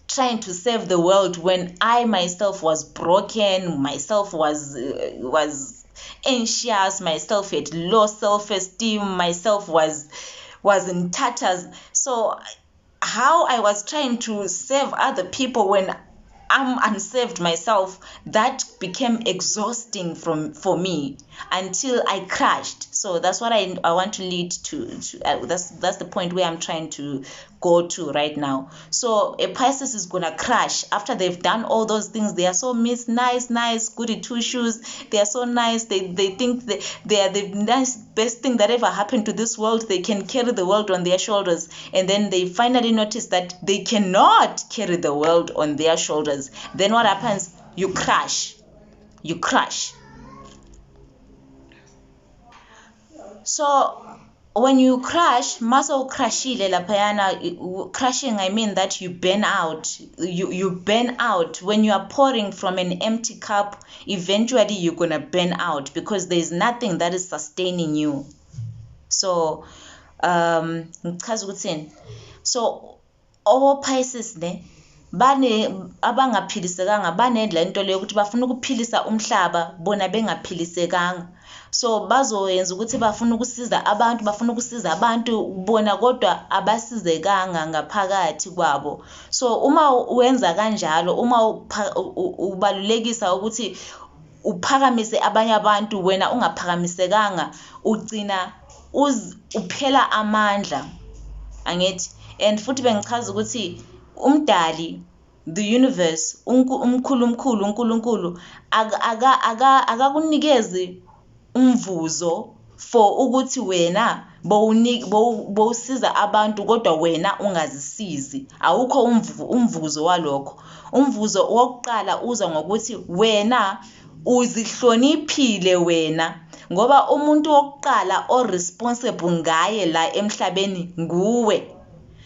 trying to save the world, when I myself was broken, myself was anxious, myself had low self-esteem, myself was in tatters. So how I was trying to save other people when I'm unsaved myself, that became exhausting for me until I crashed. So that's what I want to lead to. That's the point where I'm trying to go to right now. So a Pisces is gonna crash after they've done all those things. They are so nice, goody two shoes. They are so nice. They think they are the best thing that ever happened to this world. They can carry the world on their shoulders, and then they finally notice that they cannot carry the world on their shoulders. Then what happens? You crash. So when you crash, muscle crashile lapayana, crashing, I mean that you burn out. You burn out. When you are pouring from an empty cup, eventually you're gonna burn out, because there's nothing that is sustaining you. So so all Pisces ne bane abangaphilisekanga, banendlela into leyo ukuthi bafuna ukuphilisa umhlaba bona bengaphilisekanga. so bazoyenza ukuthi bafuna ukusiza abantu bona kodwa abasizekanga ngaphakathi kwabo. So uma wenza kanjalo, uma ubalulekisa ukuthi uphakamise abanye abantu wena ungaphakamisekanga, ugcina uphela amandla, angithi. And futhi bengichaza ukuthi umdali, the universe, uNkulunkulu akakunikezi umvuzo for ukuthi wena bowusiza abantu kodwa wena ungazisizi. Awukho umvuzo walokho. Umvuzo wokuqala uza ngokuthi wena uzihloniphile wena, ngoba umuntu wokuqala o-responsible ngaye la emhlabeni nguwe.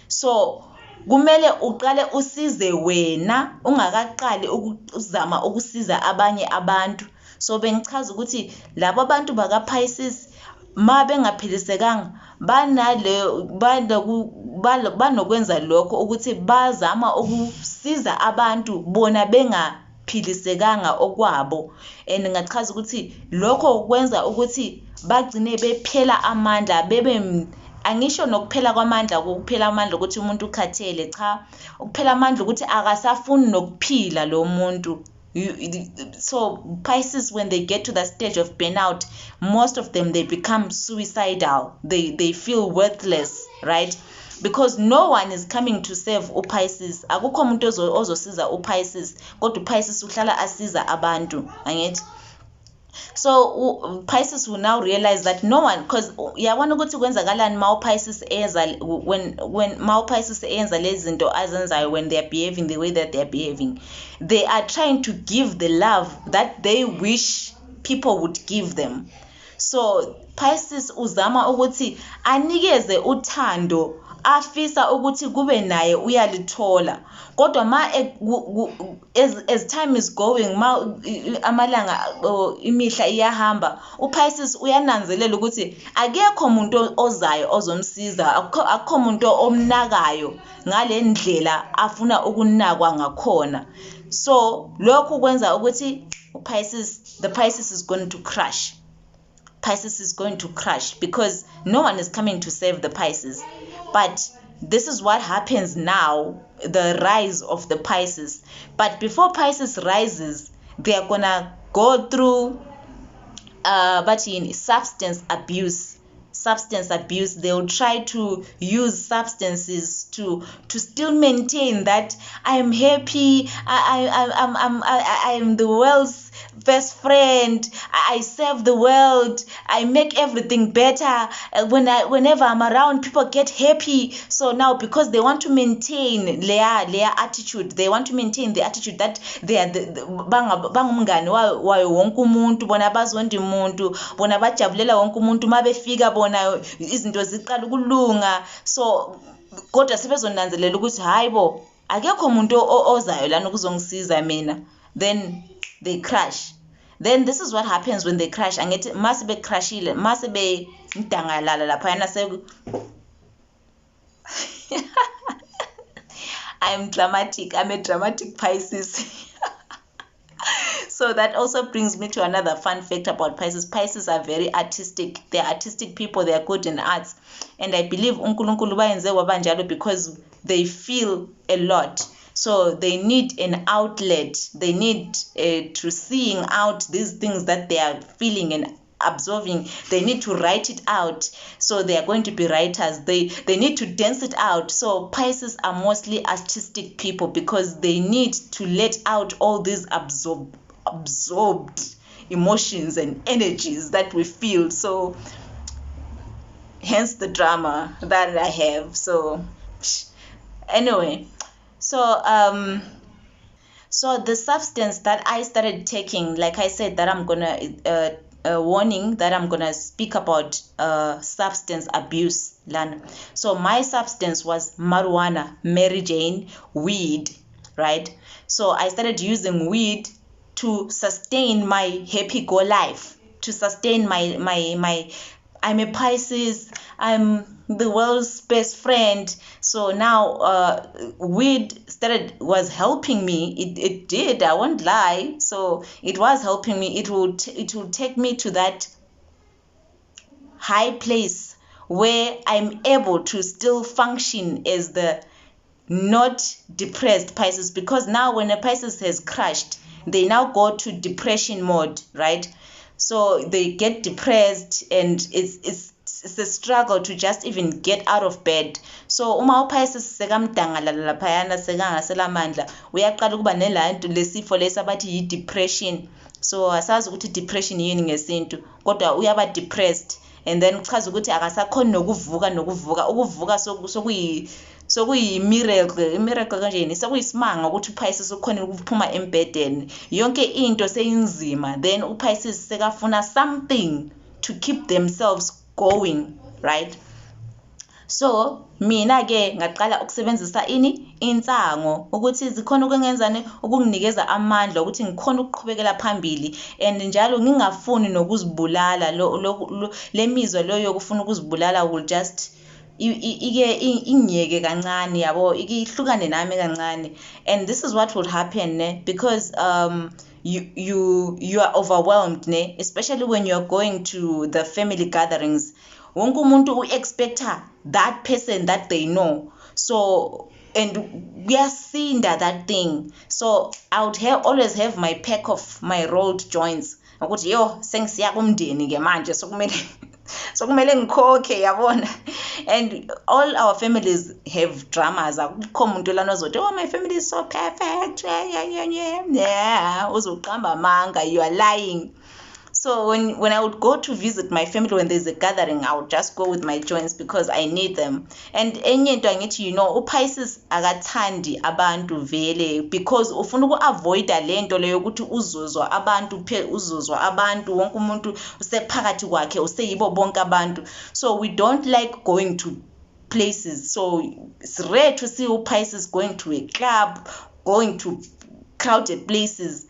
So kumele uqale usize wena ungakaqali ukuzama ukusiza abanye abantu. So bengichaza ukuthi labo abantu bakaPisces ma bengaphilisekanga banokwenza lokho ukuthi bazama ukusiza abantu bona bengaphilisekanga okwabo. And ngachaza ukuthi lokho kwenza ukuthi bagcine bephela amandla, angisho nokuphela kwamandla ukuphela amandla ukuthi umuntu ukhathele, cha, ukuphela amandla ukuthi akasafuni nokuphila lo muntu. So Pisces, when they get to that stage of burnout, most of them, they become suicidal. They feel worthless, right? Because no one is coming to save uPisces. Akukho umuntu ozosiza uPisces, kodwa uPisces uhlala asiza abantu, angithi. So Pisces will now realize that no one, because yabona ukuthi kwenzakalani ma uPisces eza when ma uPisces eyenza lezi zinto azenzayo, when they are behaving the way that they are behaving, they are trying to give the love that they wish people would give them. So Pisces uzama ukuthi anikeze uthando afisa ukuthi kube naye uyalithola, kodwa ma as time is going, ma amalanga imihla iyahamba, uPisces uyananzelela ukuthi akekho umuntu ozayo ozomsiza, akukho umuntu omnakayo ngale ndlela afuna ukunakwa ngakhona. So lokho kwenza ukuthi the Pisces is going to crash. Pisces is going to crash because no one is coming to save the Pisces. But this is what happens now, the rise of the Pisces. But before Pisces rises, they are gonna go through substance abuse. They will try to use substances to still maintain that I am happy, I am the world's best friend, I serve the world, I make everything better. Whenever I'm around, people get happy. So now, because they want to maintain their attitude, they want to maintain the attitude that they are bangumngani wayo wonke umuntu, bona bazondi umuntu, bona bajabulela wonke umuntu, mabefika bona izinto ziqala ukulunga. So kodwa sebezonanzelela ukuthi hayibo akekho umuntu ozayo lana ukuzongisiza mina, then they crash. Then this is what happens when they crash. Angithi mase becrashile, mase bedangalala lapha yana I'm a dramatic Pisces. So that also brings me to another fun fact about Pisces. Pisces are very artistic. They are artistic people. They are good in arts. And I believe uNkulunkulu bayenze wabanjalo because they feel a lot. So they need an outlet. They need to seeing out these things that they are feeling and absorbing. They need to write it out. So they are going to be writers. They need to dance it out. So Pisces are mostly artistic people because they need to let out all these absorbed emotions and energies that we feel. So hence the drama that I have. So anyway, so the substance that I started taking, like I said, that I'm gonna warning that I'm gonna speak about substance abuse, Lana. So my substance was marijuana, Mary Jane, weed, right? So I started using weed to sustain my happy-go life, to sustain my I'm a Pisces, I'm the world's best friend. So now weed was helping me. It did, I won't lie. So it was helping me. It will take me to that high place where I'm able to still function as the not depressed Pisces, because now when a Pisces has crashed, they now go to depression mode, right? So they get depressed, and it's a struggle to just even get out of bed. So uma uPisces sekamdangala laphayana sekangasela amandla, uyaqala ukuba nelanto lesifo lesabathi yi-depression. So asazi ukuthi depression yini ngesintu, kodwa uyaba depressed, and then kuchaza ukuthi akasakhona ukuvuka sokuyi-miracle kanjeni, sokuyisimanga ukuthi uPisces ukhona ukuphuma embedeni, yonke into seyinzima, then uPisces sekafuna something to keep themselves going, right? So mina ke ngaqala ukusebenzisa insango ukuthi zikhona ukungenzane ukunginikeza amandla ukuthi ngikhona ukuqhubekela phambili, and njalo ngingafuni nokuzibulala. Le mizwa lo yokufuna ukuzibulala will just ingiyeke kancane, yabo, ihlukane nami kancane. And this is what would happen, ne? Because you are overwhelmed, ne? Especially when you are going to the family gatherings. Wonke umuntu u-expecta that person that they know, so, and kuyasinda that thing. So I would always have my pack of my rolled joints ukuthi yo sengisiya kumndeni ke manje sokumele ngikhokhe, yabona. And all our families have dramas. Akukho umuntu lana ozothi oh my family is so perfect, yeah, uzoqamba manga, you are lying. So when I would go to visit my family, when there's a gathering, I would just go with my joints because I need them. And enye into angithi, uPisces akathandi abantu vele, because ufuna uku-avoida lento leyo ukuthi uzozwa abantu wonke umuntu usephakathi kwakhe, useyibo bonke abantu. So we don't like going to places. So it's rare to see uPisces going to a club, going to crowded places.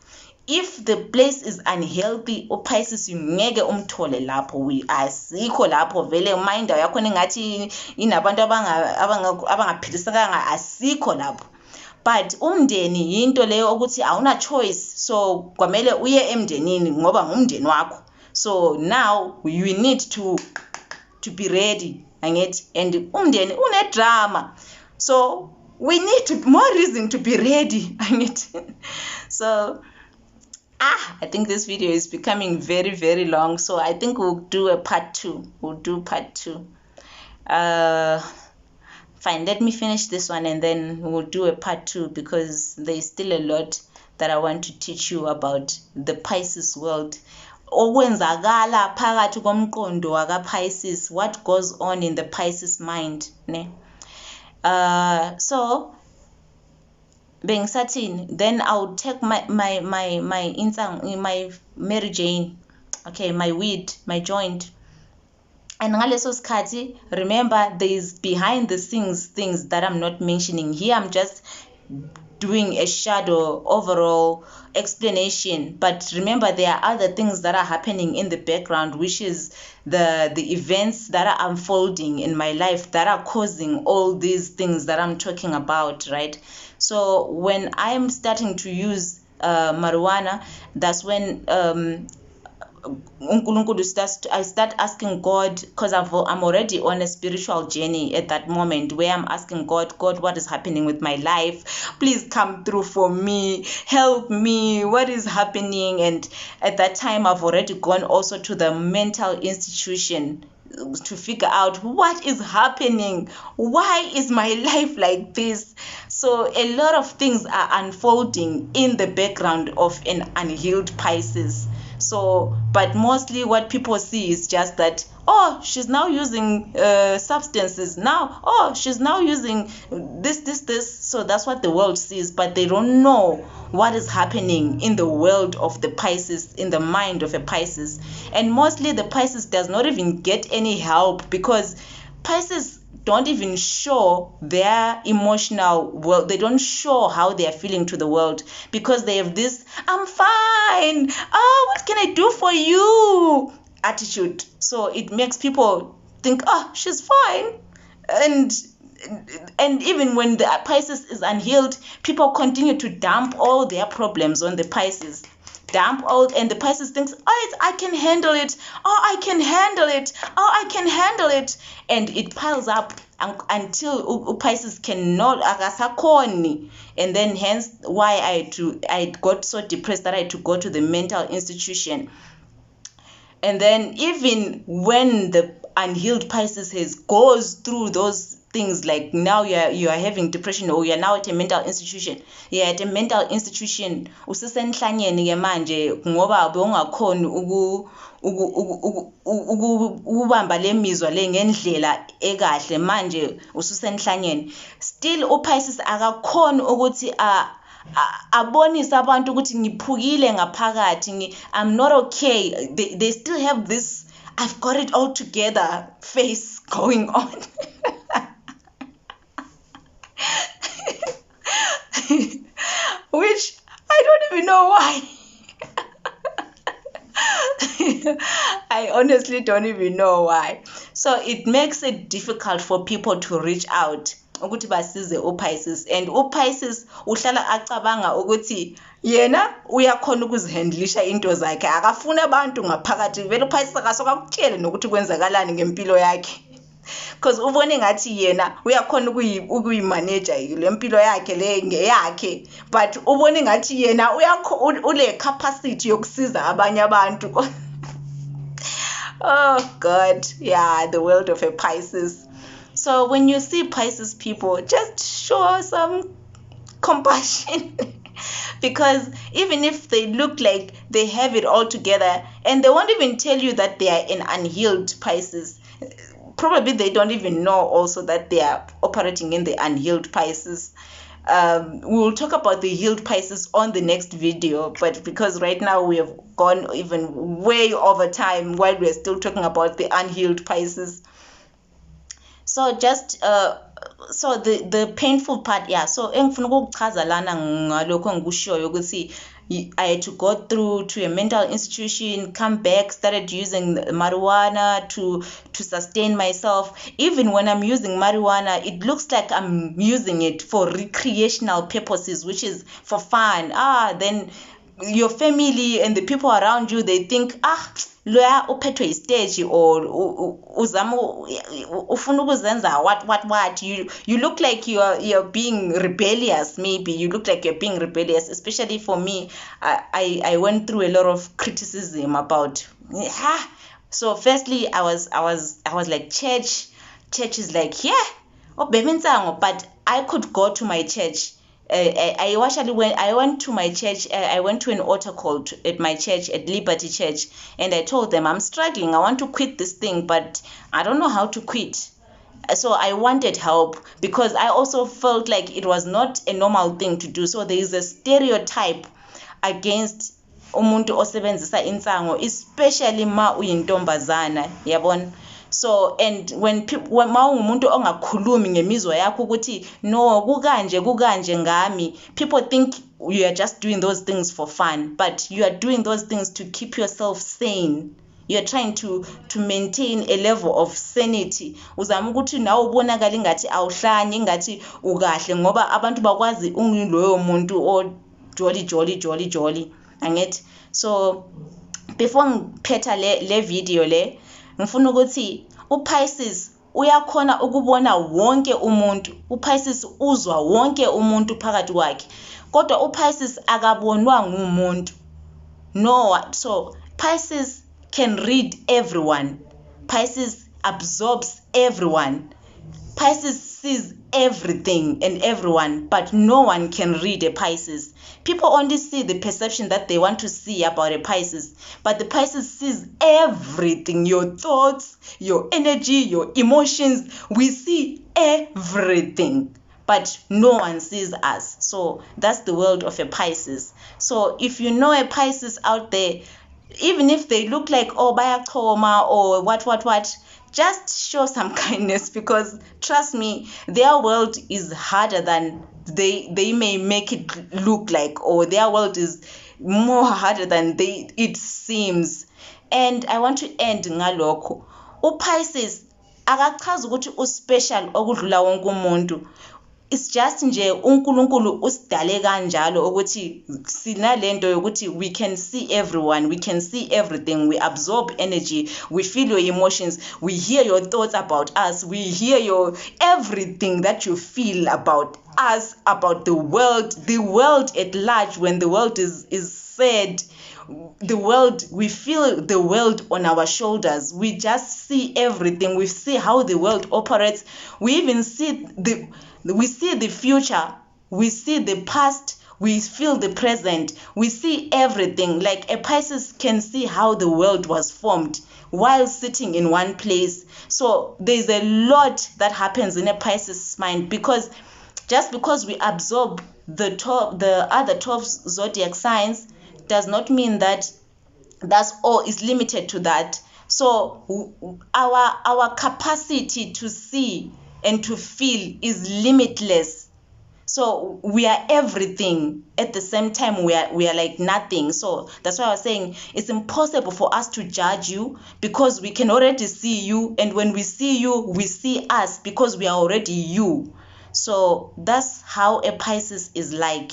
If the place is unhealthy, uPisces ngeke umthole lapho, asikho lapho vele, mind yakho ngathi inabantu abangaphilisakanga, asikho lapho. But umndeni yinto leyo ukuthi awuna choice, so kwamele uye emndenini ngoba ngumndeni wakho. So now you need to be ready, angithi, and umndeni une drama, so we need more reason to be ready, angithi. So I think this video is becoming very, very long, so I think we'll do a part 2. Fine, let me finish this one and then we'll do a part 2, because there's still a lot that I want to teach you about the Pisces world. Okwenzakala phakathi komqondo wakaPisces, what goes on in the Pisces mind, ne? So being certain, then I would take my Mary Jane, okay, my weed, my joint, and ngaleso sikhathi, remember, there is behind the scenes things that I'm not mentioning here. I'm just doing a shadow overall explanation, but remember, there are other things that are happening in the background, which is the events that are unfolding in my life that are causing all these things that I'm talking about, right? So when I'm starting to use marijuana, that's when I start asking God, because I'm already on a spiritual journey at that moment, where I'm asking God, what is happening with my life? Please come through for me, help me, what is happening? And at that time, I've already gone also to the mental institution to figure out what is happening, why is my life like this? So a lot of things are unfolding in the background of an unhealed Pisces. So, but mostly what people see is just that, oh, she's now using substances now, oh, she's now using this. So that's what the world sees, but they don't know what is happening in the world of the Pisces, in the mind of a Pisces. And mostly the Pisces does not even get any help, because Pisces don't even show their emotional world. They don't show how they are feeling to the world, because they have this I'm fine, what can I do for you attitude. So it makes people think, oh, she's fine. And even when the Pisces is unhealed, people continue to dump all their problems on the Pisces. dump all, and the Pisces thinks, oh, I can handle it, oh, I can handle it, oh, I can handle it, and it piles up until Pisces cannot akasakhoni, and then hence why I got so depressed that I had to go to the mental institution. And then even when the unhealed Pisces goes through those things, like now you are having depression, or you are now at a mental institution, usesenhlanyeni ke manje ngoba bewungakhoni ukubamba le mizwa le ngendlela ekahle, manje ususenhlanyeni. Still uPisces akakhoni ukuthi abonise abantu ukuthi ngiphukile ngaphakathi, I'm not okay. They still have this I've got it all together face going on. Which I don't even know why. I honestly don't even know why. So it makes it difficult for people to reach out ukuthi basize uPisces, and uPisces uhlala acabanga ukuthi yena uyakhona ukuzihandlisha into zakhe, akafuna abantu ngaphakathi. Vele uPisces akasoka ukutshela nokuthi kwenzakalani ngempilo yakhe, because ubone ngathi yena uyakhona ukuyimanage le mpilo yakhe le ngeyakhe, but ubone ngathi yena ule capacity yokusiza abanye abantu. Oh God, yeah, the world of a Pisces. So when you see Pisces people, just show some compassion. Because even if they look like they have it all together, and they won't even tell you that they are an unhealed Pisces, probably they don't even know also that they are operating in the unhealed Pisces. We'll talk about the healed Pisces on the next video, but because right now we have gone even way over time while we're still talking about the unhealed Pisces. So just so the painful part, yeah. So engifuna ukuchaza lana ngalokho ngikushoyo ukuthi I had to go through to a mental institution, come back, started using marijuana to sustain myself. Even when I'm using marijuana, it looks like I'm using it for recreational purposes, which is for fun. Then your family and the people around you, they think, loya uphethwe stage, or uzama ufuna ukuzenza what. You look like you're being rebellious. Maybe you look like you're being rebellious. Especially for me, I went through a lot of criticism about. So firstly, I was like, church is like, yeah, but I could go to my church. I went to my church. I went to an altar call at my church, at Liberty Church, and I told them I'm struggling. I want to quit this thing, but I don't know how to quit. So I wanted help, because I also felt like it was not a normal thing to do. So there is a stereotype against umuntu osebenzisa insango, especially ma uyintombazana, yabona. So, and when ma umuntu ongakhulumi ngemizwa yakho ukuthi no kukanje ngami, people think you are just doing those things for fun, but you are doing those things to keep yourself sane. You are trying to maintain a level of sanity. Uzama ukuthi nawe ubonakala ngathi awuhlanye, ngathi ukahle, ngoba abantu bakwazi ungiloyo muntu o jolly angithi. So before ngiphetha le video le, ngifuna ukuthi uPisces uyakhona ukubona wonke umuntu. uPisces uzwa wonke umuntu phakathi kwakhe, kodwa uPisces akabonwa ngumuntu. No, so Pisces can read everyone. Pisces absorbs everyone. Pisces sees everything and everyone, but no one can read a Pisces. People only see the perception that they want to see about a Pisces, but the Pisces sees everything, your thoughts, your energy, your emotions. We see everything, but no one sees us. So that's the world of a Pisces. So if you know a Pisces out there, even if they look like bayachoma or what, just show some kindness, because trust me, their world is harder than they may make it look like, or their world is more harder than it seems. And I want to end ngalokho. uPisces akachaza ukuthi uspecial okudlula wonke umuntu. it's just nje uNkulunkulu usidale kanjalo ukuthi sinalento yokuthi we can see everyone, we can see everything, we absorb energy, we feel your emotions, we hear your thoughts about us, we hear your everything that you feel about us, about the world at large. When the world is said, the world, we feel the world on our shoulders. We just see everything. We see how the world operates. We even see the future. We see the past. We feel the present. We see everything. Like a Pisces can see how the world was formed while sitting in one place. So there's a lot that happens in a Pisces mind, because just because we absorb the other 12 zodiac signs does not mean that that's all is limited to that. So our capacity to see and to feel is limitless. So we are everything at the same time. We are like nothing. So that's why I was saying it's impossible for us to judge you, because we can already see you, and when we see you, we see us because we are already you. So that's how a Pisces is like.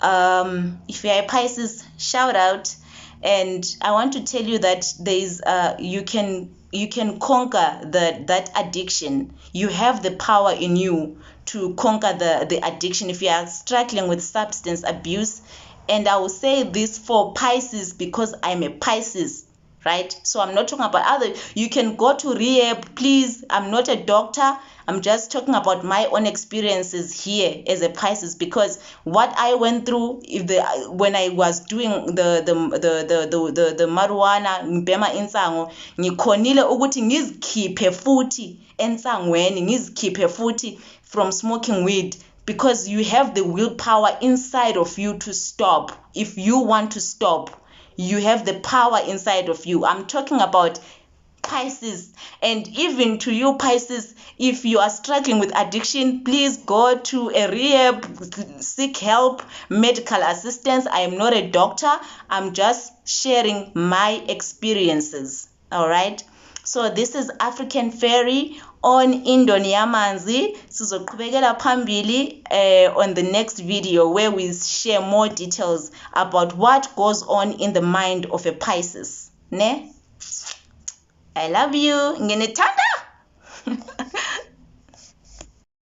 If you are a Pisces, shout out. And I want to tell you that there is you can conquer that addiction. You have the power in you to conquer the addiction if you are struggling with substance abuse. And I will say this for Pisces because I'm a Pisces, right? So I'm not talking about other. You can go to rehab, please. I'm not a doctor. I'm just talking about my own experiences here as a Pisces, because what I went through when I was doing the marijuana, ngibhema insango, ngikhonile ukuthi ngizikhiphe futhi ensangweni, ngizikhiphe futhi from smoking weed, because you have the willpower inside of you to stop. If you want to stop, you have the power inside of you. I'm talking about Pisces. And even to you Pisces, if you are struggling with addiction, please go to a rehab, seek help, medical assistance. I am not a doctor. I'm just sharing my experiences. All right. So this is African Fairy on Indoni Yamanzi. Sizoqhubekela phambili on the next video, where we share more details about what goes on in the mind of a Pisces. Ne? I love you. Nginethanda.